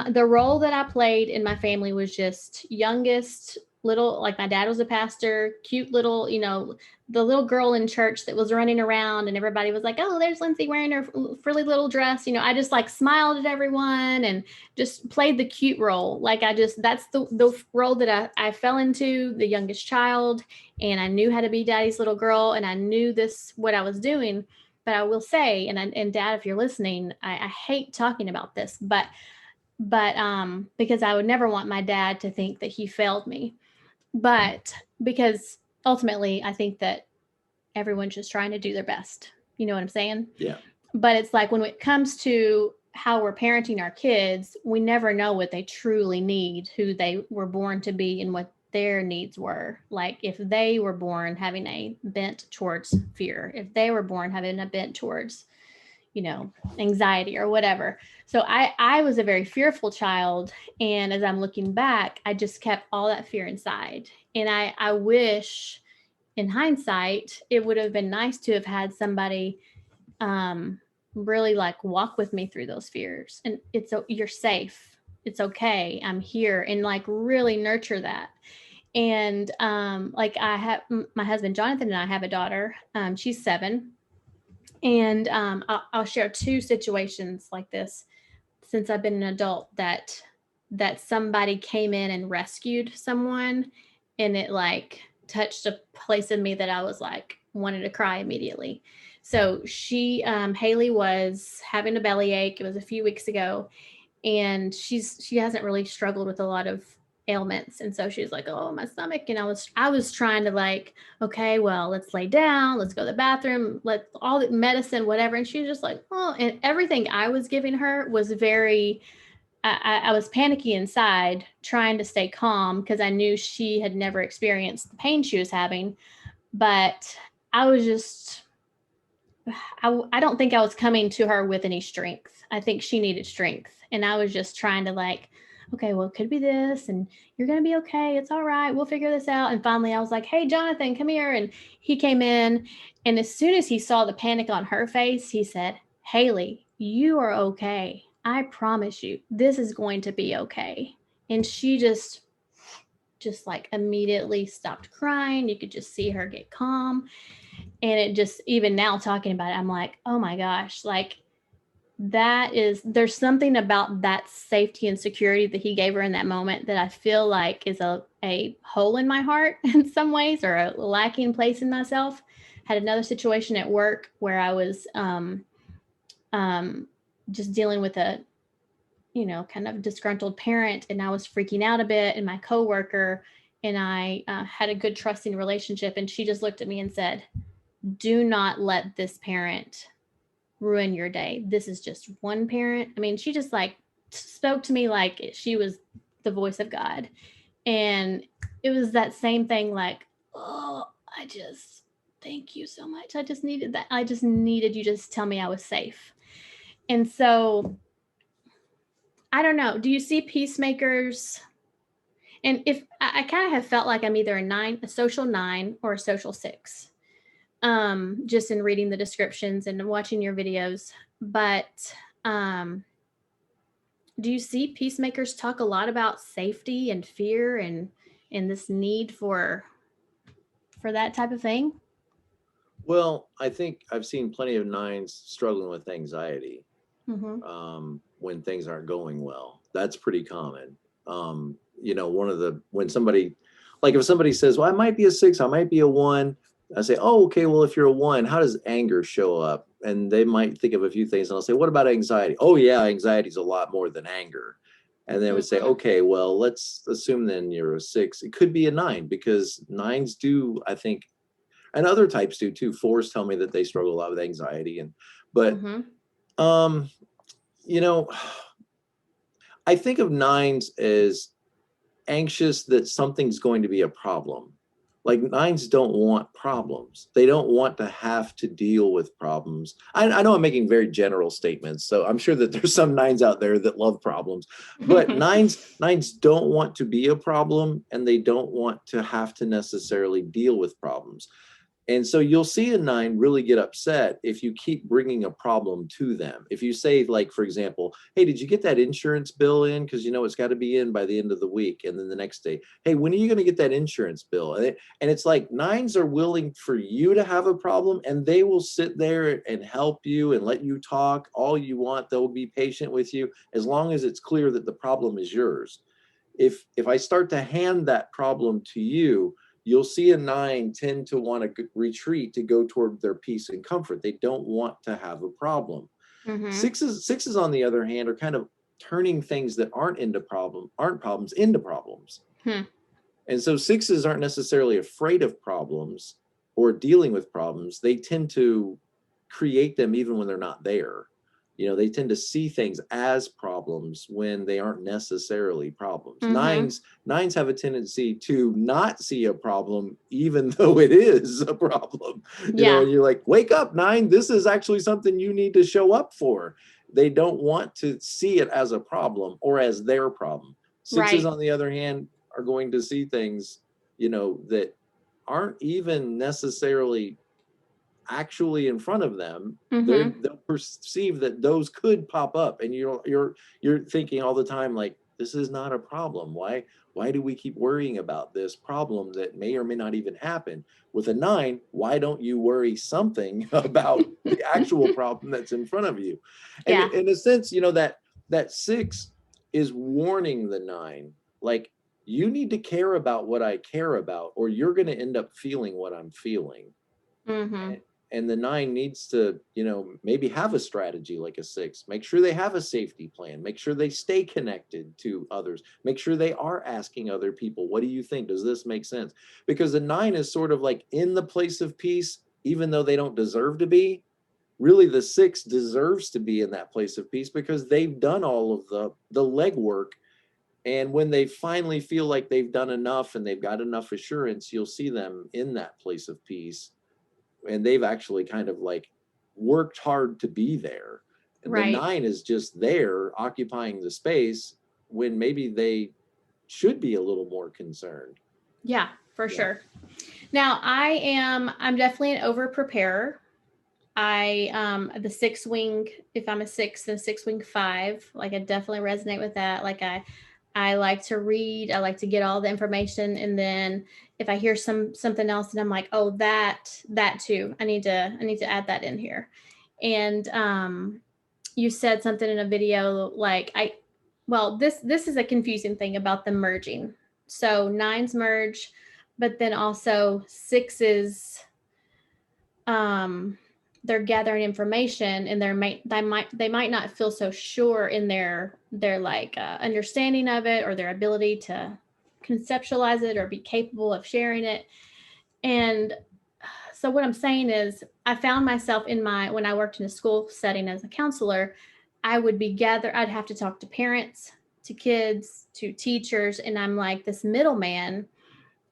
Speaker 1: the role that I played in my family was just youngest, little, like my dad was a pastor, cute little, the little girl in church that was running around, and everybody was like, oh, there's Lindsay wearing her frilly little dress. I just like smiled at everyone and just played the cute role. Like that's the role that I fell into, the youngest child. And I knew how to be daddy's little girl, and I knew what I was doing. But I will say, and Dad, if you're listening, I hate talking about this, but because I would never want my dad to think that he failed me. But because ultimately, I think that everyone's just trying to do their best. You know what I'm saying?
Speaker 2: Yeah.
Speaker 1: But it's like when it comes to how we're parenting our kids, we never know what they truly need, who they were born to be, and what their needs were. Like if they were born having a bent towards fear, if they were born having a bent towards, anxiety or whatever. So I was a very fearful child. And as I'm looking back, I just kept all that fear inside. And I wish in hindsight, it would have been nice to have had somebody really like walk with me through those fears. And you're safe. It's okay. I'm here. And like really nurture that. And like I have my husband, Jonathan, and I have a daughter. She's 7. And I'll share 2 situations like this since I've been an adult that somebody came in and rescued someone, and it like touched a place in me that I was like wanted to cry immediately. So Haley was having a bellyache. It was a few weeks ago, and she hasn't really struggled with a lot of ailments. And so she's like, oh, my stomach. And I was trying to like, okay, well, let's lay down, let's go to the bathroom, let all the medicine, whatever. And she was just like, oh, and everything I was giving her was very, I was panicky inside, trying to stay calm because I knew she had never experienced the pain she was having. But I was just, I don't think I was coming to her with any strength. I think she needed strength. And I was just trying to like, okay, well, it could be this, and you're going to be okay. It's all right. We'll figure this out. And finally I was like, hey, Jonathan, come here. And he came in. And as soon as he saw the panic on her face, he said, Haley, you are okay. I promise you, this is going to be okay. And she just like immediately stopped crying. You could just see her get calm. And it just, even now talking about it, I'm like, oh my gosh, like there's something about that safety and security that he gave her in that moment that I feel like is a hole in my heart in some ways, or a lacking place in myself. Had another situation at work where I was just dealing with a, kind of disgruntled parent, and I was freaking out a bit, and my coworker and I had a good trusting relationship. And she just looked at me and said, do not let this parent ruin your day. This is just one parent. I mean, she just like spoke to me like she was the voice of God. And it was that same thing, like, oh, I just, thank you so much. I just needed that. I just needed you to just tell me I was safe. And so, I don't know. Do you see peacemakers? And if I kind of have felt like I'm either a social 9 or a social 6, just in reading the descriptions and watching your videos. But do you see peacemakers talk a lot about safety and fear and this need for that type of thing?
Speaker 2: Well, I think I've seen plenty of 9s struggling with anxiety when things aren't going well. That's pretty common. When somebody, like if somebody says, well, I might be a 6, I might be a 1, I say, oh, okay, well, if you're a 1, how does anger show up? And they might think of a few things, and I'll say, what about anxiety? Oh, yeah, anxiety is a lot more than anger. And they would say, okay, well, let's assume then you're a 6. It could be a 9, because 9s do, I think, and other types do too. 4s tell me that they struggle a lot with anxiety, but I think of 9s as anxious that something's going to be a problem. Like 9s don't want problems. They don't want to have to deal with problems. I know I'm making very general statements, so I'm sure that there's some 9s out there that love problems, but 9s don't want to be a problem, and they don't want to have to necessarily deal with problems. And so you'll see a 9 really get upset if you keep bringing a problem to them. If you say, like, for example, hey, did you get that insurance bill in? Because it's got to be in by the end of the week. And then the next day, hey, when are you going to get that insurance bill? And it's like 9s are willing for you to have a problem, and they will sit there and help you and let you talk all you want. They'll be patient with you as long as it's clear that the problem is yours. If I start to hand that problem to you, you'll see a 9 tend to want to retreat to go toward their peace and comfort. They don't want to have a problem. Sixes, on the other hand, are kind of turning things that aren't problems into problems. And so 6s aren't necessarily afraid of problems or dealing with problems. They tend to create them even when they're not there. They tend to see things as problems when they aren't necessarily problems. Nines have a tendency to not see a problem, even though it is a problem. And you're like, wake up, 9, this is actually something you need to show up for. They don't want to see it as a problem or as their problem. 6s, on the other hand, are going to see things, that aren't even necessarily actually in front of them. They'll perceive that those could pop up, and you're thinking all the time, like, this is not a problem. Why do we keep worrying about this problem that may or may not even happen? With a 9, why don't you worry something about the actual problem that's in front of you? And in a sense, that 6 is warning the 9, like, you need to care about what I care about, or you're going to end up feeling what I'm feeling. And the 9 needs to, maybe have a strategy like a 6. Make sure they have a safety plan. Make sure they stay connected to others. Make sure they are asking other people, what do you think? Does this make sense? Because the 9 is sort of like in the place of peace, even though they don't deserve to be. Really, the 6 deserves to be in that place of peace because they've done all of the legwork. And when they finally feel like they've done enough and they've got enough assurance, you'll see them in that place of peace. And they've actually kind of like worked hard to be there. And the 9 is just there occupying the space when maybe they should be a little more concerned.
Speaker 1: Yeah, for sure. Now I'm definitely an over preparer. The 6 wing, if I'm a 6, then 6 wing 5, like I definitely resonate with that. Like I like to read, I like to get all the information, and then if I hear something else and I'm like, oh, that too, I need to add that in here. And you said something in a video like this is a confusing thing about the merging. So 9s merge, but then also 6s they're gathering information, and they might not feel so sure in their like understanding of it or their ability to conceptualize it or be capable of sharing it. And so what I'm saying is, I found myself when I worked in a school setting as a counselor, I'd have to talk to parents, to kids, to teachers, and I'm like this middleman,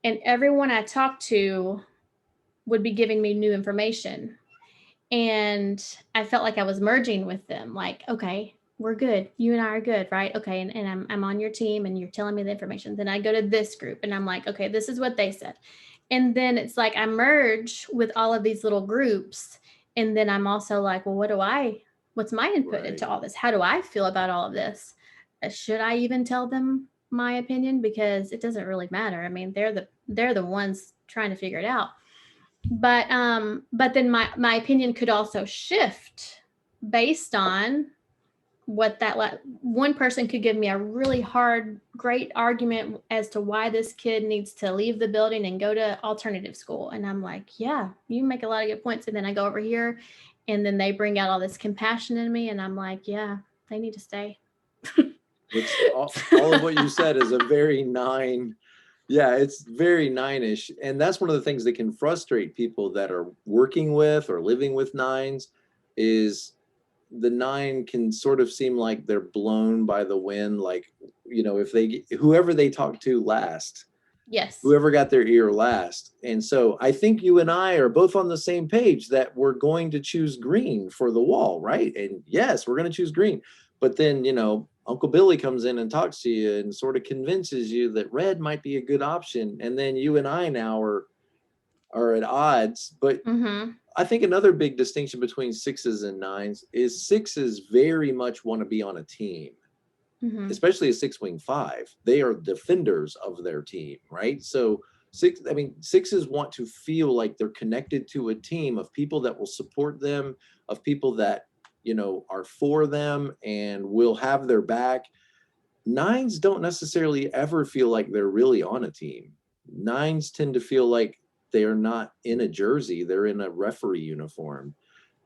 Speaker 1: and everyone I talked to would be giving me new information. And I felt like I was merging with them. Like, okay, we're good. You and I are good, right? Okay. And I'm on your team and you're telling me the information. Then I go to this group and I'm like, okay, this is what they said. And then it's like I merge with all of these little groups. And then I'm also like, well, what's my input into all this? How do I feel about all of this? Should I even tell them my opinion? Because it doesn't really matter. I mean, they're the ones trying to figure it out. But then my opinion could also shift based on what one person could give me a really great argument as to why this kid needs to leave the building and go to alternative school. And I'm like, yeah, you make a lot of good points. And then I go over here and then they bring out all this compassion in me. And I'm like, yeah, they need to stay.
Speaker 2: Which all of what you said is a very 9. Yeah, it's very 9-ish. And that's one of the things that can frustrate people that are working with or living with 9s is the 9 can sort of seem like they're blown by the wind. Like, if whoever they talk to last,
Speaker 1: yes,
Speaker 2: whoever got their ear last. And so I think you and I are both on the same page that we're going to choose green for the wall, right? And yes, we're going to choose green. But then, Uncle Billy comes in and talks to you and sort of convinces you that red might be a good option. And then you and I now are at odds. But I think another big distinction between 6s and 9s is 6s very much want to be on a team. Especially a 6-wing 5, they are defenders of their team, right? So 6s want to feel like they're connected to a team of people that will support them, of people that are for them and will have their back. 9s don't necessarily ever feel like they're really on a team. 9s tend to feel like they are not in a jersey, they're in a referee uniform.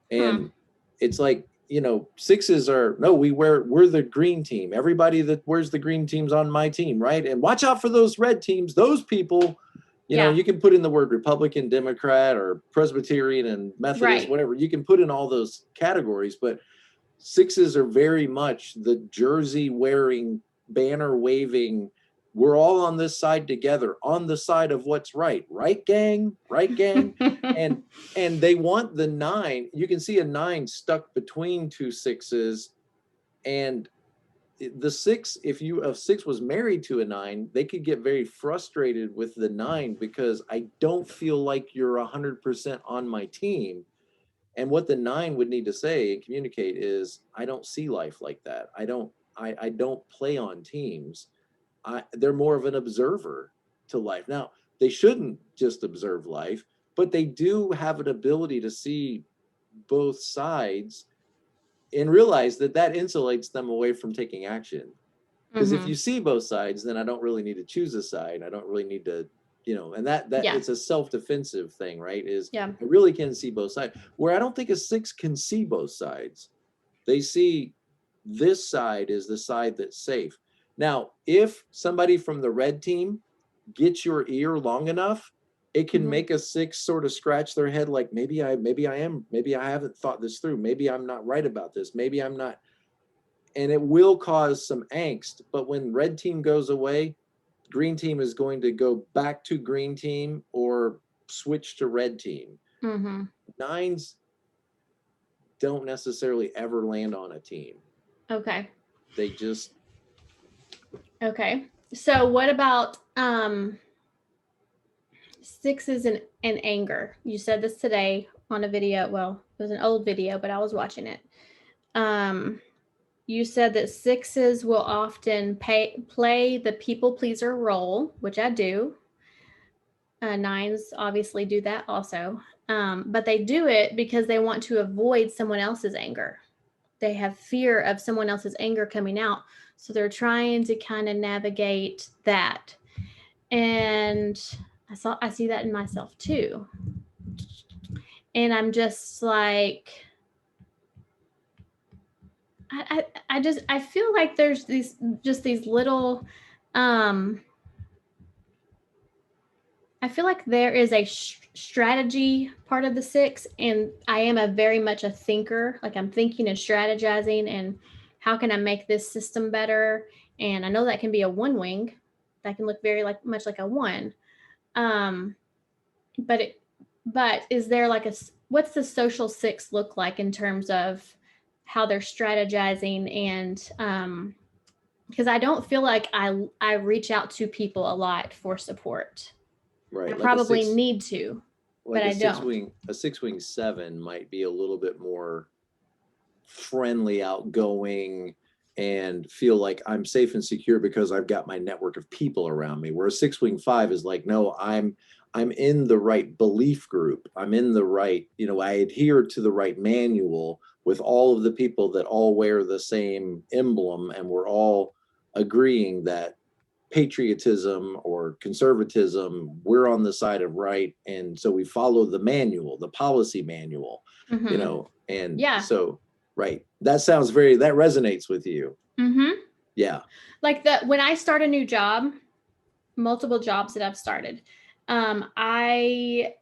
Speaker 2: And it's like, 6s are, no, we're the green team. Everybody that wears the green team's on my team, right? And watch out for those red teams. Those people, you can put in the word Republican, Democrat, or Presbyterian and Methodist, whatever. You can put in all those categories, but 6s are very much the jersey wearing, banner waving, we're all on this side together, on the side of what's right, gang. and they want the 9. You can see a 9 stuck between two 6s, and the 6, if a 6 was married to a 9, they could get very frustrated with the 9 because I don't feel like you're 100% on my team. And what the 9 would need to say and communicate is, I don't see life like that. I don't play on teams. They're more of an observer to life. Now, they shouldn't just observe life, but they do have an ability to see both sides and realize that insulates them away from taking action. Because if you see both sides, then I don't really need to choose a side. I don't really need to, and that it's a self-defensive thing, right? I really can see both sides. Where I don't think a 6 can see both sides. They see this side is the side that's safe. Now, if somebody from the red team gets your ear long enough, it can make a 6 sort of scratch their head like, maybe I haven't thought this through. Maybe I'm not right about this. Maybe I'm not. And it will cause some angst. But when red team goes away, green team is going to go back to green team or switch to red team. 9s don't necessarily ever land on a team.
Speaker 1: Okay.
Speaker 2: They just.
Speaker 1: Okay. So what about 6s and anger? You said this today on a video. Well, it was an old video, but I was watching it. You said that 6s will often play the people pleaser role, which I do. 9s obviously do that also. But they do it because they want to avoid someone else's anger. They have fear of someone else's anger coming out. So they're trying to kind of navigate that. And I see that in myself too. And I'm just like, I feel like there's these little, I feel like there is a strategy part of the 6, and I am very much a thinker. Like I'm thinking and strategizing, and how can I make this system better? And I know that can be a 1-wing. That can look very much like a 1. But But is there like what's the social six look like in terms of how they're strategizing? And because I don't feel like I reach out to people a lot for support.
Speaker 2: Right.
Speaker 1: I probably need to,
Speaker 2: like
Speaker 1: but I don't.
Speaker 2: A 6-wing 7 might be a little bit more friendly, outgoing, and feel like I'm safe and secure because I've got my network of people around me. Where a 6-wing 5 is like, no, I'm in the right belief group. I'm in the right, I adhere to the right manual with all of the people that all wear the same emblem, and we're all agreeing that patriotism or conservatism, we're on the side of right. And so we follow the manual, the policy manual, and so, right. That resonates with you. Yeah.
Speaker 1: Like when I start a new job, multiple jobs that I've started, I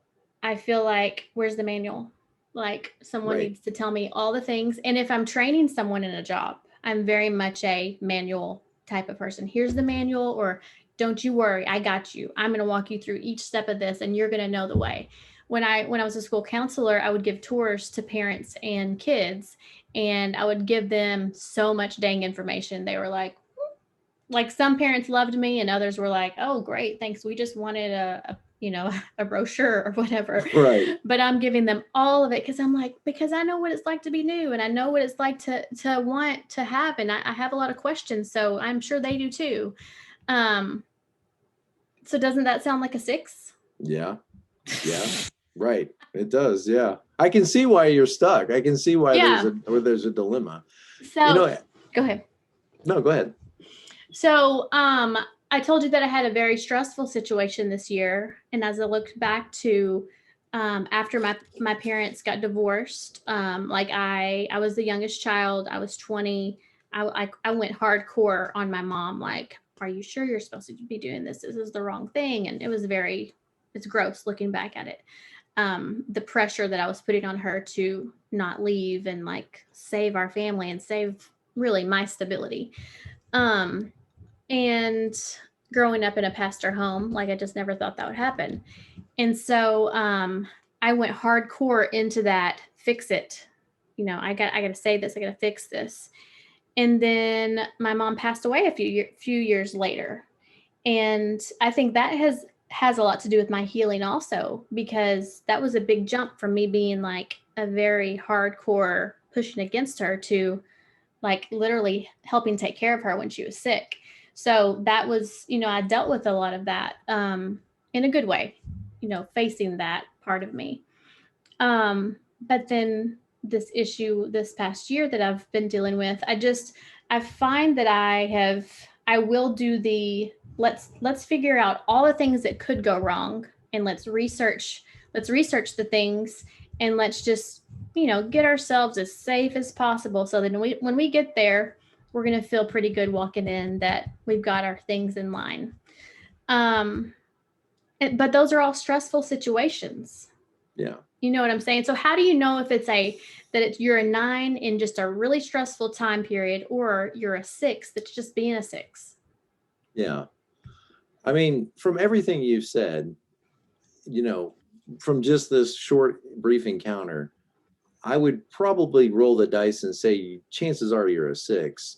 Speaker 1: feel like, where's the manual? Like someone needs to tell me all the things. And if I'm training someone in a job, I'm very much a manual type of person. Here's the manual, or don't you worry, I got you. I'm going to walk you through each step of this and you're going to know the way. When I was a school counselor, I would give tours to parents and kids, and I would give them so much dang information. They were like some parents loved me and others were like, oh, great, thanks. We just wanted a brochure or whatever.
Speaker 2: Right.
Speaker 1: But I'm giving them all of it because I know what it's like to be new, and I know what it's like to want to have, and I have a lot of questions, so I'm sure they do too. So doesn't that sound like a 6?
Speaker 2: Yeah. Yeah. Right. It does. Yeah. I can see why you're stuck. I can see why there's a dilemma.
Speaker 1: So go ahead.
Speaker 2: No, go ahead.
Speaker 1: So, I told you that I had a very stressful situation this year. And as I looked back to, after my parents got divorced, I was the youngest child. I was 20. I went hardcore on my mom. Like, are you sure you're supposed to be doing this? This is the wrong thing. And it's gross looking back at it. The pressure that I was putting on her to not leave and like save our family and save really my stability. And growing up in a pastor home, like I just never thought that would happen. And so I went hardcore into that, fix it. I got to say this, I got to fix this. And then my mom passed away a few years later. And I think that has a lot to do with my healing also, because that was a big jump from me being like a very hardcore pushing against her to like literally helping take care of her when she was sick. So that was, I dealt with a lot of that in a good way, facing that part of me. But then this issue this past year that I've been dealing with, I find that I will do let's figure out all the things that could go wrong, and let's research the things, and let's just, get ourselves as safe as possible. So then when we get there, we're going to feel pretty good walking in that we've got our things in line. But those are all stressful situations.
Speaker 2: Yeah.
Speaker 1: You know what I'm saying? So how do you know if you're a 9 in just a really stressful time period, or you're a 6 that's just being a 6?
Speaker 2: Yeah. I mean, from everything you've said, from just this short, brief encounter, I would probably roll the dice and say chances are you're a 6.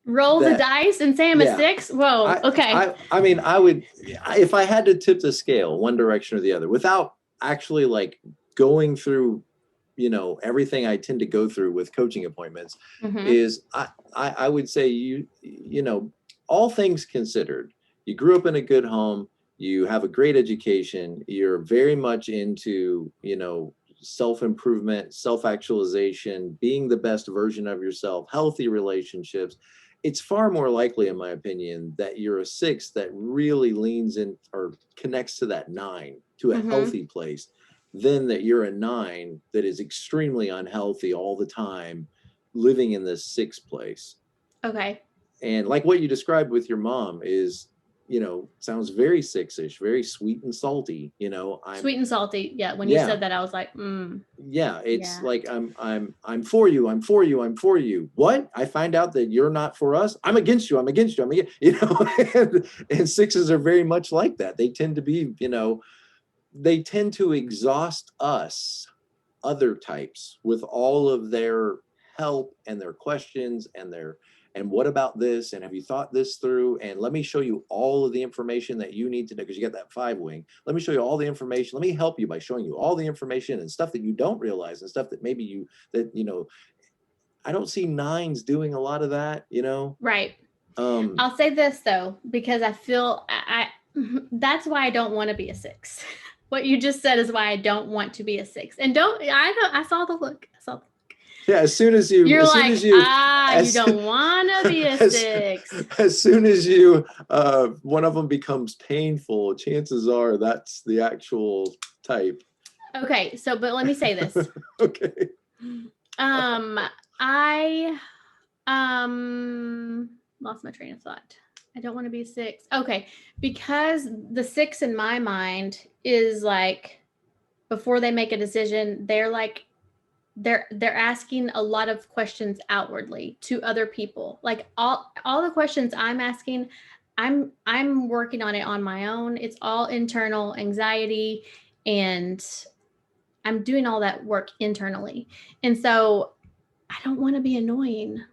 Speaker 1: Roll the dice and say I'm a 6? Whoa, okay.
Speaker 2: I mean, I would, if I had to tip the scale one direction or the other, without actually like going through, everything I tend to go through with coaching appointments, is I would say all things considered, you grew up in a good home, you have a great education, you're very much into, self-improvement, self-actualization, being the best version of yourself, healthy relationships. It's far more likely, in my opinion, that you're a 6 that really leans in or connects to that 9, to a healthy place, than that you're a 9 that is extremely unhealthy all the time, living in this 6 place.
Speaker 1: Okay.
Speaker 2: And like what you described with your mom is, sounds very 6-ish, very sweet and salty,
Speaker 1: sweet and salty. Yeah. When you said that, I was like,
Speaker 2: Yeah. It's like, I'm for you. I'm for you. I'm for you. What? I find out that you're not for us. I'm against you. I'm against you. and 6s are very much like that. They tend to be, they tend to exhaust us other types with all of their help and their questions and what about this, and have you thought this through, and let me show you all of the information that you need to know, because you got that 5 wing. Let me show you all the information. Let me help you by showing you all the information and stuff that you don't realize, and stuff that maybe I don't see 9s doing a lot of that,
Speaker 1: Right. I'll say this though, because I feel that's why I don't want to be a 6. What you just said is why I don't want to be a 6. And I saw the look.
Speaker 2: Yeah, as soon as you
Speaker 1: you don't want to be a 6.
Speaker 2: As soon as you one of them becomes painful, chances are that's the actual type.
Speaker 1: Okay, but let me say this.
Speaker 2: Okay.
Speaker 1: I lost my train of thought. I don't want to be 6. Okay, because the 6 in my mind is like, before they make a decision, they're like, they're asking a lot of questions outwardly to other people. Like all the questions I'm asking, I'm working on it on my own. It's all internal anxiety, and I'm doing all that work internally. And so I don't want to be annoying.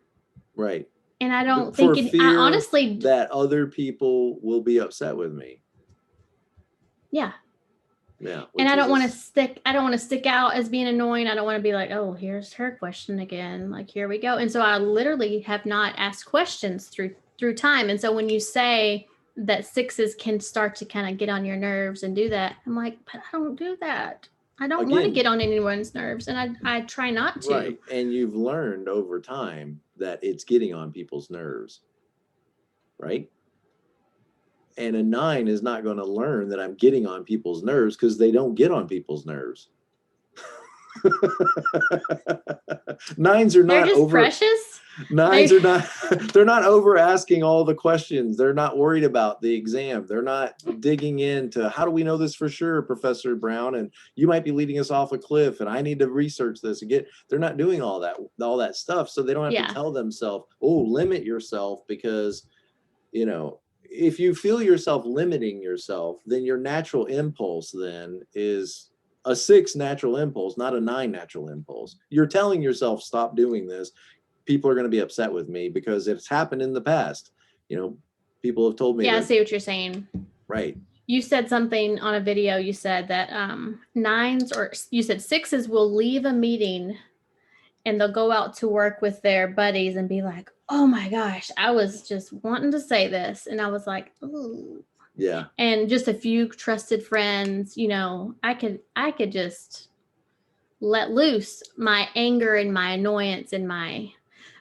Speaker 2: Right.
Speaker 1: And I don't
Speaker 2: think
Speaker 1: I honestly
Speaker 2: that other people will be upset with me.
Speaker 1: Yeah.
Speaker 2: Yeah.
Speaker 1: And I don't want to stick out as being annoying. I don't want to be like, oh, here's her question again. Like, here we go. And so I literally have not asked questions through time. And so when you say that 6s can start to kind of get on your nerves and do that, I'm like, but I don't do that. I don't want to get on anyone's nerves, and I try not to.
Speaker 2: Right. And you've learned over time that it's getting on people's nerves. Right? And a 9 is not going to learn that I'm getting on people's nerves, because they don't get on people's nerves. 9s are not
Speaker 1: They're just precious.
Speaker 2: 9s are not, they're not over asking all the questions. They're not worried about the exam. They're not digging into, how do we know this for sure, Professor Brown? And you might be leading us off a cliff, and I need to research this again. They're not doing all that stuff. So they don't have to tell themselves, oh, limit yourself, because, if you feel yourself limiting yourself, then your natural impulse then is a 6 natural impulse, not a 9 natural impulse. You're telling yourself, stop doing this. People are going to be upset with me, because it's happened in the past. People have told me.
Speaker 1: Yeah, I see what you're saying.
Speaker 2: Right.
Speaker 1: You said something on a video. You said that 9s, or you said 6s will leave a meeting and they'll go out to work with their buddies and be like, oh my gosh, I was just wanting to say this. And I was like, ooh.
Speaker 2: Yeah.
Speaker 1: And just a few trusted friends, I could just let loose my anger and my annoyance and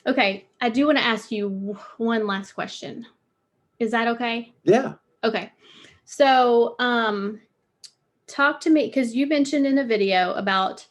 Speaker 1: okay. I do want to ask you one last question. Is that okay?
Speaker 2: Yeah.
Speaker 1: Okay. So, talk to me, because you mentioned in a video about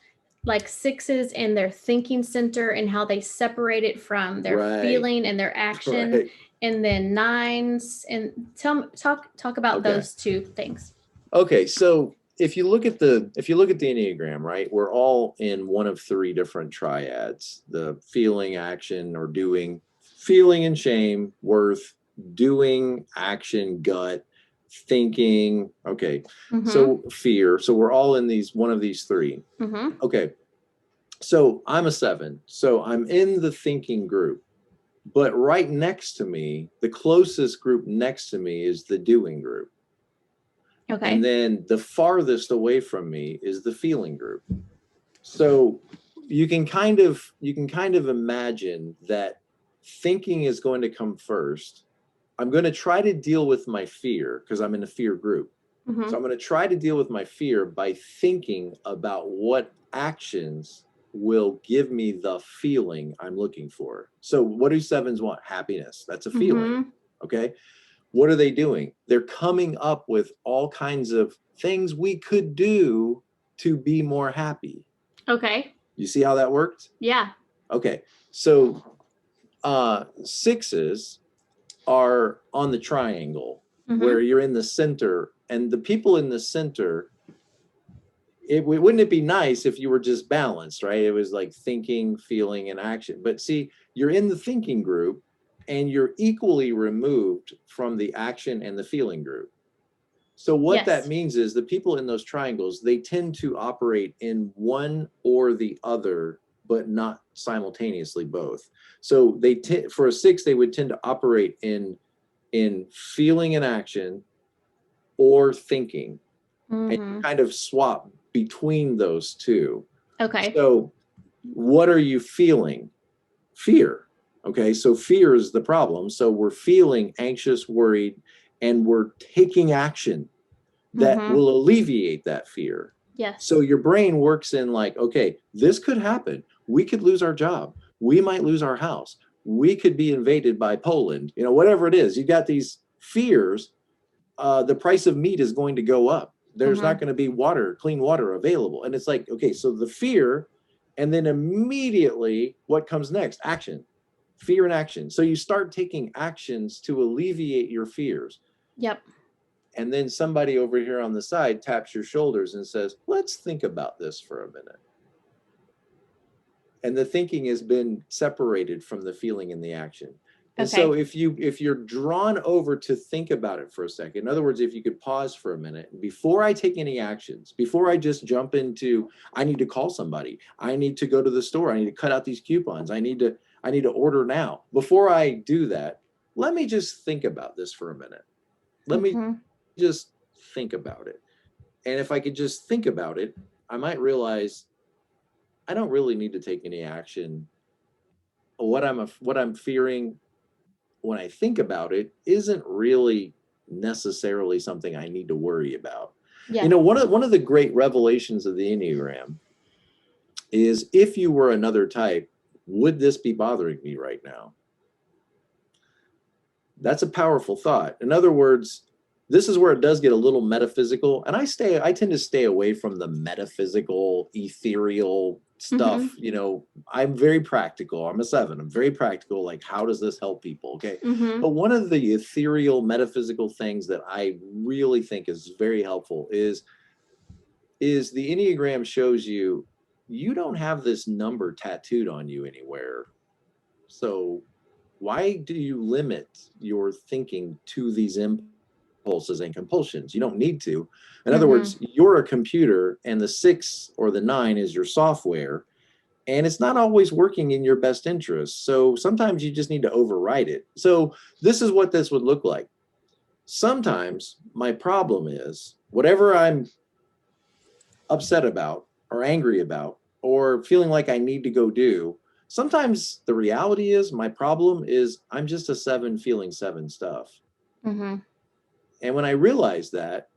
Speaker 1: like 6s and their thinking center and how they separate it from their feeling and their action, and then 9s, and talk about those two things.
Speaker 2: Okay, so if you look at the Enneagram, right, we're all in one of 3 different triads: the feeling, action, or doing. Feeling and shame, worth; doing, action, gut; thinking, okay. Mm-hmm. So fear. So we're all in one of these 3. Mm-hmm. Okay. So I'm a 7. So I'm in the thinking group, but right next to me, the closest group next to me is the doing group. Okay. And then the farthest away from me is the feeling group. So you can kind of imagine that thinking is going to come first. I'm going to try to deal with my fear, because I'm in a fear group. Mm-hmm. So I'm going to try to deal with my fear by thinking about what actions will give me the feeling I'm looking for. So what do 7s want? Happiness. That's a feeling. Mm-hmm. Okay. What are they doing? They're coming up with all kinds of things we could do to be more happy. Okay. You see how that worked? Yeah. Okay. So 6s are on the triangle, mm-hmm. where you're in the center, and the people in the center, wouldn't it be nice if you were just balanced, right? It was like thinking, feeling, and action. But see, you're in the thinking group, and you're equally removed from the action and the feeling group. So what that means is the people in those triangles, they tend to operate in one or the other, but not simultaneously both. So for a 6, they would tend to operate in feeling and action or thinking, and kind of swap between those two.
Speaker 1: Okay.
Speaker 2: So what are you feeling? Fear. Okay, so fear is the problem. So we're feeling anxious, worried, and we're taking action that will alleviate that fear.
Speaker 1: Yes.
Speaker 2: So your brain works in like, okay, this could happen. We could lose our job. We might lose our house. We could be invaded by Poland. Whatever it is, you got these fears. The price of meat is going to go up. There's not going to be clean water available. And it's like, okay, so the fear, and then immediately what comes next? Action, fear and action. So you start taking actions to alleviate your fears.
Speaker 1: Yep.
Speaker 2: And then somebody over here on the side taps your shoulders and says, let's think about this for a minute. And the thinking has been separated from the feeling and the action. And so if you're drawn over to think about it for a second, in other words, if you could pause for a minute, before I take any actions, before I just jump into, I need to call somebody, I need to go to the store, I need to cut out these coupons, I need to order now. Before I do that, let me just think about this for a minute. Let me just think about it. And if I could just think about it, I might realize I don't really need to take any action. What I'm fearing when I think about it isn't really necessarily something I need to worry about. Yeah. One of the great revelations of the Enneagram is, if you were another type, would this be bothering me right now? That's a powerful thought. In other words, this is where it does get a little metaphysical, and I tend to stay away from the metaphysical, ethereal stuff. I'm very practical. I'm a 7. I'm very practical. Like, how does this help people? Okay. But one of the ethereal, metaphysical things that I really think is very helpful is the Enneagram shows you don't have this number tattooed on you anywhere. So why do you limit your thinking to these impulses and compulsions? You don't need to. In other words, you're a computer, and the 6 or the 9 is your software, and it's not always working in your best interest. So sometimes you just need to override it. So this is what this would look like. Sometimes my problem is whatever I'm upset about or angry about or feeling like I need to go do, sometimes the reality is my problem is I'm just a 7 feeling 7 stuff. And when I realize that,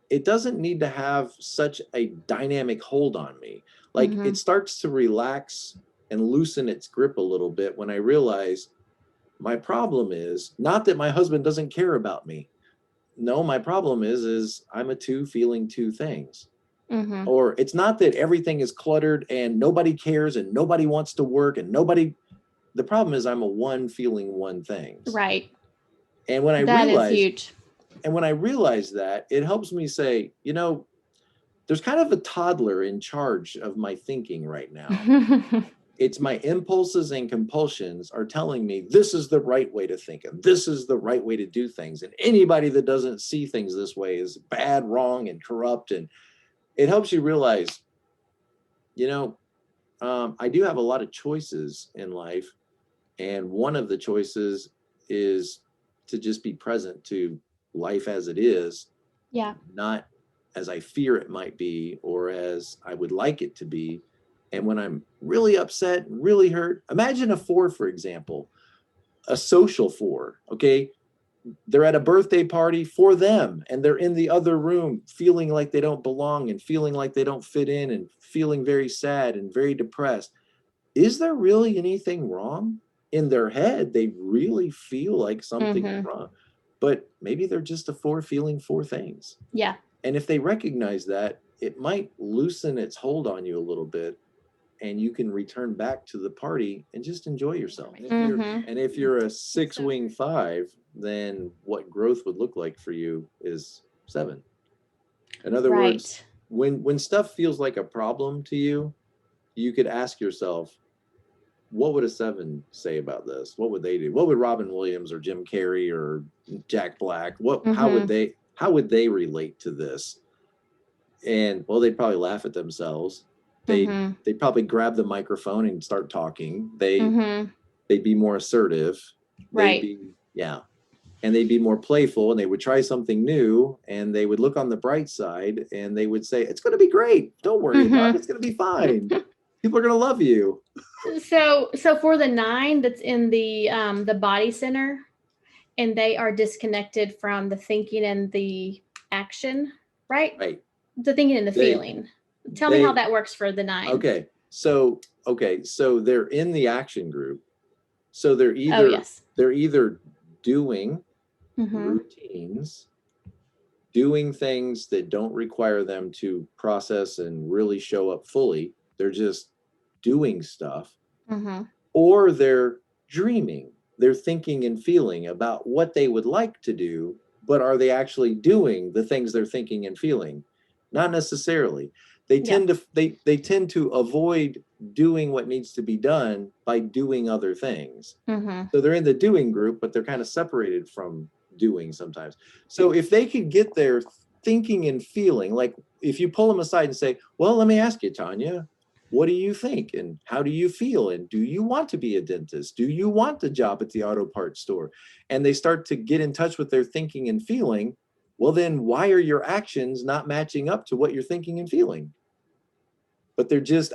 Speaker 2: it doesn't need to have such a dynamic hold on me. Like, it starts to relax and loosen its grip a little bit when I realize my problem is not that my husband doesn't care about me. No, my problem is I'm a 2 feeling 2 things. Or it's not that everything is cluttered and nobody cares and nobody wants to work and the problem is I'm a 1 feeling 1 things.
Speaker 1: Right.
Speaker 2: And when
Speaker 1: that is huge.
Speaker 2: And when I realize that, it helps me say, there's kind of a toddler in charge of my thinking right now. It's my impulses and compulsions are telling me this is the right way to think, and this is the right way to do things. And anybody that doesn't see things this way is bad, wrong, and corrupt. And it helps you realize, I do have a lot of choices in life. And one of the choices is to just be present to life as it is.
Speaker 1: Yeah.
Speaker 2: Not as I fear it might be or as I would like it to be. And when I'm really upset, really hurt, imagine a 4, for example, a social 4, okay? They're at a birthday party for them, and they're in the other room feeling like they don't belong and feeling like they don't fit in and feeling very sad and very depressed. Is there really anything wrong? In their head, they really feel like something is wrong, but maybe they're just a 4 feeling 4 things.
Speaker 1: Yeah.
Speaker 2: And if they recognize that, it might loosen its hold on you a little bit, and you can return back to the party and just enjoy yourself. If you're a 6 wing 5, then what growth would look like for you is 7. In other words, when stuff feels like a problem to you, you could ask yourself, what would a 7 say about this? What would they do? What would Robin Williams or Jim Carrey or Jack Black, how would they, how would they relate to this? And well, they'd probably laugh at themselves. They'd probably grab the microphone and start talking. They'd be more assertive.
Speaker 1: Right.
Speaker 2: And they'd be more playful, and they would try something new, and they would look on the bright side, and they would say, it's going to be great. Don't worry about it. It's going to be fine. People are going to love you.
Speaker 1: So for the 9 that's in the body center, and they are disconnected from the thinking and the action, right?
Speaker 2: Right.
Speaker 1: The thinking and the feeling. Tell me how that works for the 9.
Speaker 2: Okay. So they're in the action group. So they're either doing routines, doing things that don't require them to process and really show up fully. They're just doing stuff. Or they're dreaming. They're thinking and feeling about what they would like to do, but are they actually doing the things they're thinking and feeling? Not necessarily. They tend to avoid doing what needs to be done by doing other things. So they're in the doing group, but they're kind of separated from doing sometimes. So if they could get their thinking and feeling, like if you pull them aside and say, well, let me ask you, Tanya, what do you think? And how do you feel? And do you want to be a dentist? Do you want the job at the auto parts store? And they start to get in touch with their thinking and feeling. Well, then why are your actions not matching up to what you're thinking and feeling? But they're just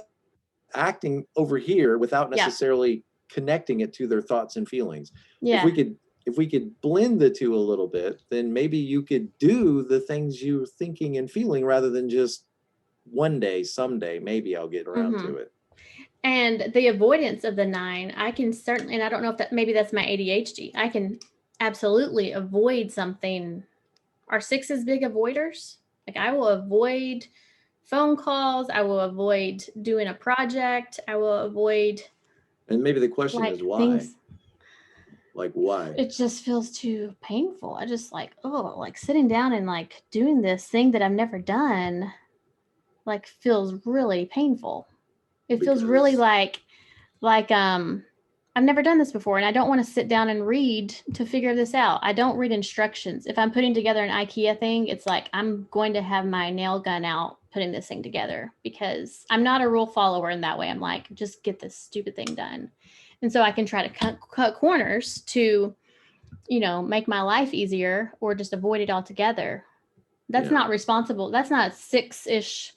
Speaker 2: acting over here without necessarily connecting it to their thoughts and feelings. If we could blend the two a little bit, then maybe you could do the things you're thinking and feeling rather than just one day, someday, maybe I'll get around to it.
Speaker 1: And the avoidance of the 9, I can certainly, and I don't know if maybe that's my ADHD. I can absolutely avoid something. Are 6s big avoiders? Like I will avoid phone calls. I will avoid doing a project. I will avoid.
Speaker 2: And maybe the question is why? Like why?
Speaker 1: It just feels too painful. I just like sitting down and like doing this thing that I've never done, like feels really painful. It feels really like I've never done this before, and I don't want to sit down and read to figure this out. I don't read instructions. If I'm putting together an IKEA thing, it's like I'm going to have my nail gun out putting this thing together because I'm not a rule follower in that way. I'm like, just get this stupid thing done. And so I can try to cut corners to, make my life easier or just avoid it altogether. That's not responsible. That's not 6-ish,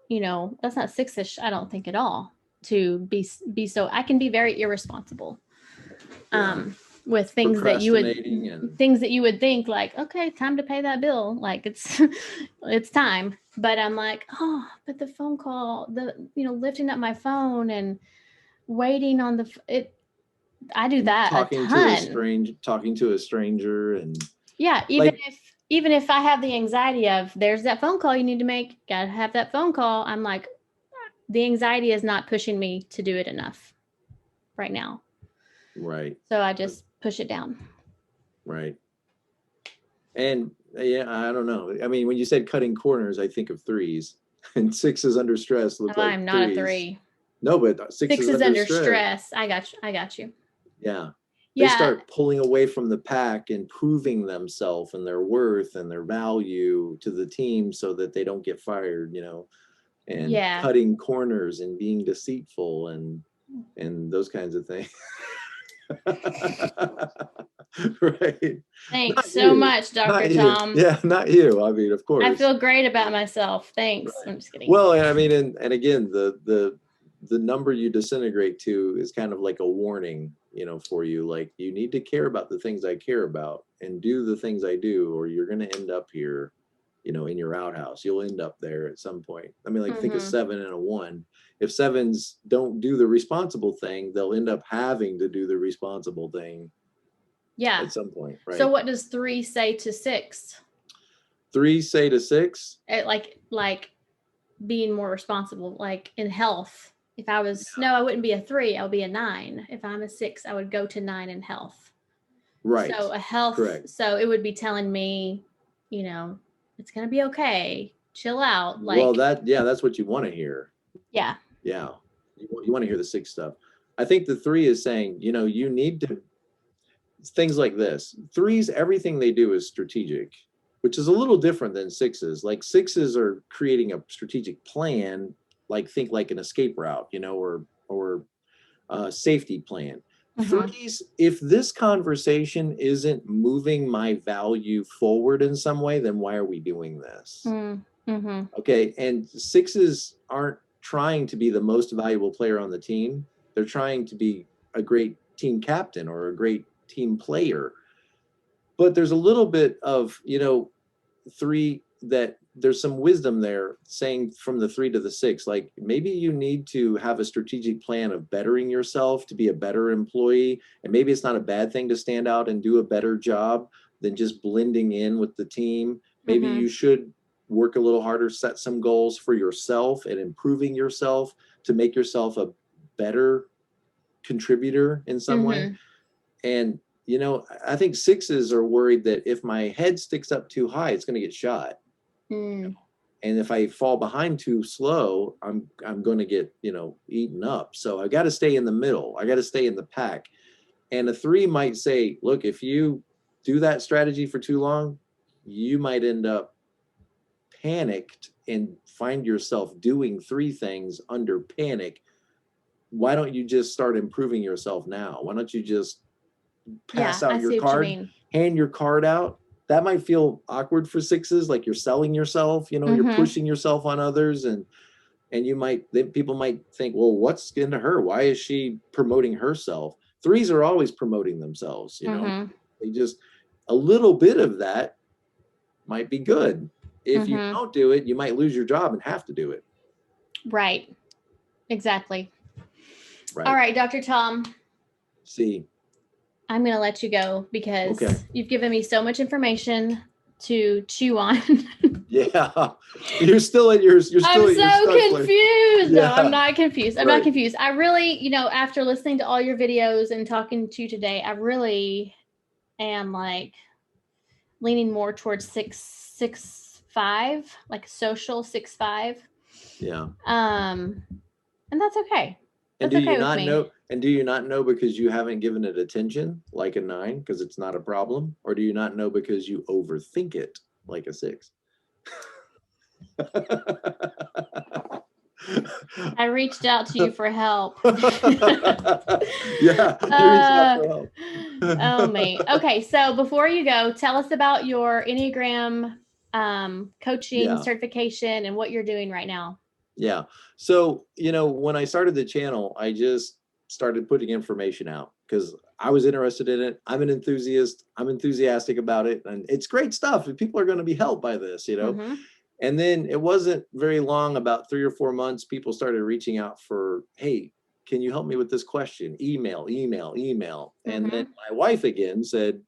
Speaker 1: that's not 6-ish, I don't think at all. To be so, I can be very irresponsible with things that you would think like, okay, time to pay that bill, like it's time. But I'm like, but the phone call, lifting up my phone and waiting on I do that
Speaker 2: talking
Speaker 1: a ton.
Speaker 2: Talking to a stranger, and
Speaker 1: even if I have the anxiety of there's that phone call you need to make, gotta have that phone call, I'm like, the anxiety is not pushing me to do it enough right now.
Speaker 2: Right.
Speaker 1: So I just push it down.
Speaker 2: Right. And I don't know. I mean, when you said cutting corners, I think of 3s, and 6s under stress look like 3s.
Speaker 1: I'm not a 3.
Speaker 2: No, but 6s under stress.
Speaker 1: I got you.
Speaker 2: Yeah. They start pulling away from the pack and proving themselves and their worth and their value to the team so that they don't get fired, and cutting corners and being deceitful and those kinds of things. Right.
Speaker 1: Thanks so much, Dr. Tom.
Speaker 2: Yeah, not you. I mean, of course.
Speaker 1: I feel great about myself. Thanks. Right. I'm just kidding.
Speaker 2: Well, I mean, and again, the number you disintegrate to is kind of like a warning, for you. Like, you need to care about the things I care about and do the things I do, or you're going to end up here, in your outhouse. You'll end up there at some point. I mean, think of 7 and a 1. If 7s don't do the responsible thing, they'll end up having to do the responsible thing.
Speaker 1: Yeah.
Speaker 2: At some point, right?
Speaker 1: So what does 3 say to 6?
Speaker 2: 3 say to 6?
Speaker 1: Like being more responsible, like in health. If I was, I wouldn't be a 3. I would be a 9. If I'm a 6, I would go to 9 in health.
Speaker 2: Right.
Speaker 1: So a health. Correct. So it would be telling me, it's going to be okay. Chill out.
Speaker 2: Well, that's what you want to hear.
Speaker 1: Yeah.
Speaker 2: Yeah. You want to hear the 6 stuff. I think the 3 is saying, you need to, things like this. 3s, everything they do is strategic, which is a little different than sixes. Like sixes are creating a strategic plan, like think like an escape route, you know, or safety plan. Threes, if this conversation isn't moving my value forward in some way, then why are we doing this? Okay. And sixes aren't trying to be the most valuable player on the team. They're trying to be a great team captain or a great team player. But there's a little bit of, you know, three, that there's some wisdom there saying from the 3 to the 6, like maybe you need to have a strategic plan of bettering yourself to be a better employee. And maybe it's not a bad thing to stand out and do a better job than just blending in with the team. Maybe you should work a little harder, set some goals for yourself and improving yourself to make yourself a better contributor in some way. And, you know, I think sixes are worried that if my head sticks up too high, it's going to get shot. And if I fall behind too slow, I'm going to get, you know, eaten up. So I got to stay in the middle. I got to stay in the pack. And a 3 might say, look, if you do that strategy for too long, you might end up panicked and find yourself doing 3 things under panic. Why don't you just start improving yourself now? Why don't you just pass out your card, hand your card out? That might feel awkward for sixes, like you're selling yourself, you know, you're pushing yourself on others, and people might think, well, what's into her? Why is she promoting herself? 3s are always promoting themselves, you know. They just, a little bit of that might be good. If you don't do it, you might lose your job and have to do it.
Speaker 1: Right. Exactly. All right, Dr. Tom. I'm going to let you go because you've given me so much information to chew on.
Speaker 2: You're still at yours.
Speaker 1: I'm so confused. No, I'm not confused. I'm not confused. I really, you know, after listening to all your videos and talking to you today, I really am like leaning more towards 6'5", like social 6'5". And that's okay.
Speaker 2: And do you not know? And do you not know because you haven't given it attention, like a 9, because it's not a problem? Or do you not know because you overthink it, like a 6?
Speaker 1: I reached out to you for help.
Speaker 2: You reached out for help.
Speaker 1: Oh, mate. Okay, so before you go, tell us about your Enneagram coaching certification and what you're doing right now.
Speaker 2: So, you know, when I started the channel, I just started putting information out because I was interested in it. I'm an enthusiast. I'm enthusiastic about it. And it's great stuff. And people are going to be helped by this, you know. And then it wasn't very long, about 3 or 4 months, people started reaching out for, hey, can you help me with this question? Email. And then my wife again said,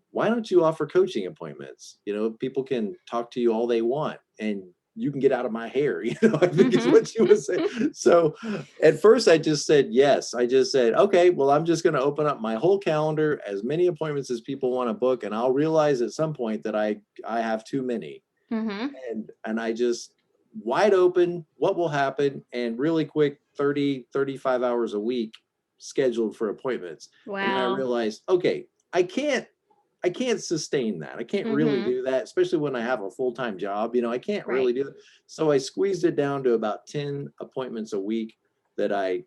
Speaker 2: why don't you offer coaching appointments? You know, people can talk to you all they want and you can get out of my hair, you know, I think is what she was saying. So at first I just said yes. I just said, okay, well, I'm just going to open up my whole calendar, as many appointments as people want to book. And I'll realize at some point that I have too many. And I just wide open, what will happen? And really quick, 30, 35 hours a week scheduled for appointments.
Speaker 1: Wow.
Speaker 2: And I realized, okay, I can't sustain that. I can't really do that, especially when I have a full-time job. You know, I can't really do it. So I squeezed it down to about 10 appointments a week that I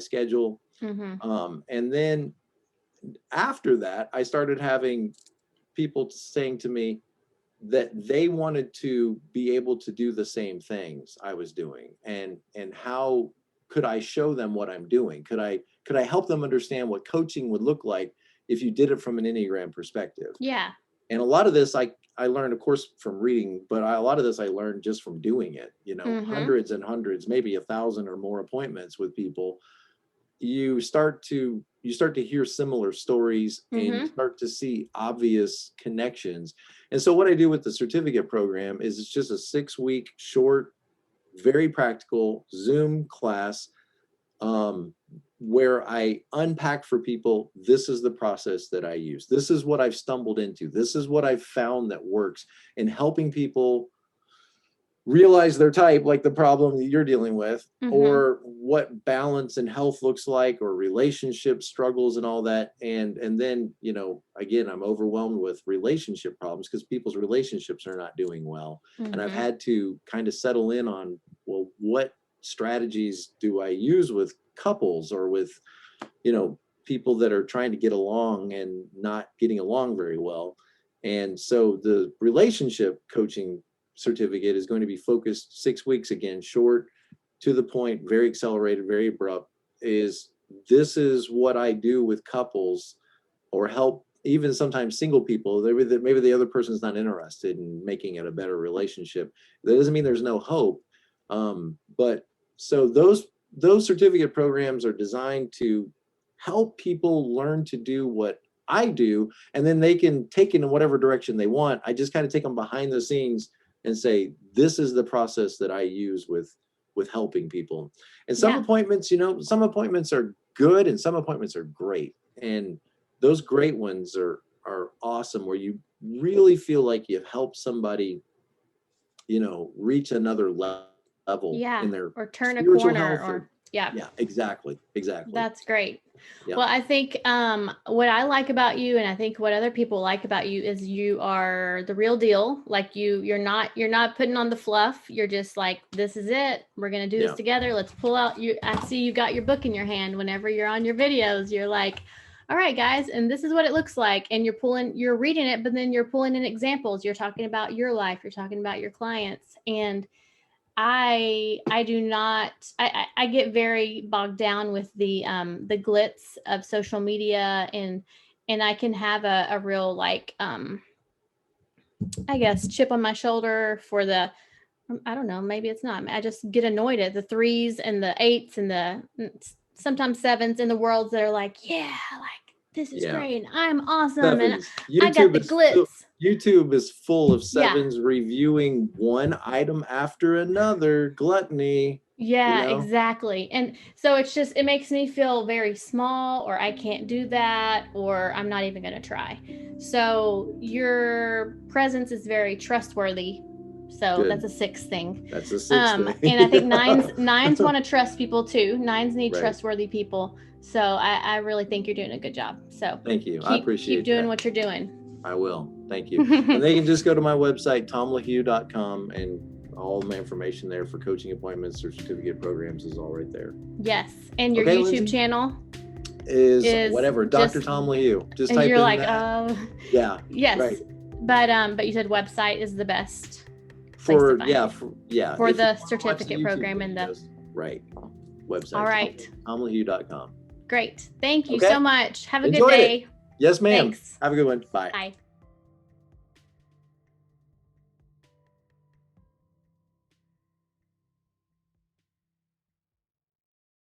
Speaker 2: schedule. And then after that, I started having people saying to me that they wanted to be able to do the same things I was doing, and how could I show them what I'm doing? Could I help them understand what coaching would look like if you did it from an Enneagram perspective? And a lot of this I learned, of course, from reading, but a lot of this I learned just from doing it, you know, hundreds and hundreds, maybe 1,000 or more appointments with people. You start to hear similar stories and you start to see obvious connections. And so what I do with the certificate program is it's just a 6-week short, very practical Zoom class where I unpack for people, this is the process that I use. This is what I've stumbled into. This is what I've found that works in helping people realize their type, like the problem that you're dealing with, or what balance and health looks like, or relationship struggles and all that. And then, again, I'm overwhelmed with relationship problems because people's relationships are not doing well. And I've had to kind of settle in on, well, what strategies do I use with couples or with, people that are trying to get along and not getting along very well. And so the relationship coaching certificate is going to be focused 6 weeks, again, short, to the point, very accelerated, very abrupt. This is what I do with couples, or help even sometimes single people. Maybe the other person's not interested in making it a better relationship. That doesn't mean there's no hope. But so those certificate programs are designed to help people learn to do what I do, and then they can take it in whatever direction they want. I just kind of take them behind the scenes and say, this is the process that I use with helping people. And some appointments, some appointments are good and some appointments are great. And those great ones are awesome, where you really feel like you've helped somebody, reach another level in their
Speaker 1: or turn a
Speaker 2: spiritual
Speaker 1: corner,
Speaker 2: health. Yeah, exactly.
Speaker 1: That's great. Yeah. Well, I think what I like about you, and I think what other people like about you, is you are the real deal. Like you're not putting on the fluff. You're just like, this is it. We're gonna do this together. Let's pull out. I see you got your book in your hand. Whenever you're on your videos, you're like, all right, guys, and this is what it looks like. And you're reading it, but then you're pulling in examples. You're talking about your life. You're talking about your clients. And I do not, I get very bogged down with the glitz of social media, and I can have a real, like, I guess, chip on my shoulder for I don't know, maybe it's not. I just get annoyed at the 3s and the 8s and the sometimes 7s in the worlds that are like, this is great, and I'm awesome, and I got the glitz.
Speaker 2: YouTube is full of 7s reviewing one item after another. Gluttony.
Speaker 1: Yeah, exactly. And so it makes me feel very small, or I can't do that, or I'm not even going to try. So your presence is very trustworthy. So good. That's a 6 thing.
Speaker 2: That's a 6 thing.
Speaker 1: And I think nines want to trust people too. 9s need trustworthy people. So I really think you're doing a good job. So
Speaker 2: thank you. I appreciate
Speaker 1: keep doing what you're doing.
Speaker 2: I will. Thank you. And they can just go to my website, tomlahue.com, and all my information there for coaching appointments or certificate programs is all right there.
Speaker 1: Yes. And your YouTube
Speaker 2: Lindsay?
Speaker 1: Channel
Speaker 2: is whatever, Dr. Tom LaHue. Just type in
Speaker 1: like,
Speaker 2: that. Yeah.
Speaker 1: Yes. Right. But you said website is the best
Speaker 2: for
Speaker 1: for the certificate program and the
Speaker 2: website.
Speaker 1: All right.
Speaker 2: tomlahue.com.
Speaker 1: Great. Thank you so much. Have a good day.
Speaker 2: Yes, ma'am.
Speaker 1: Thanks.
Speaker 2: Have a good one. Bye.
Speaker 1: Bye.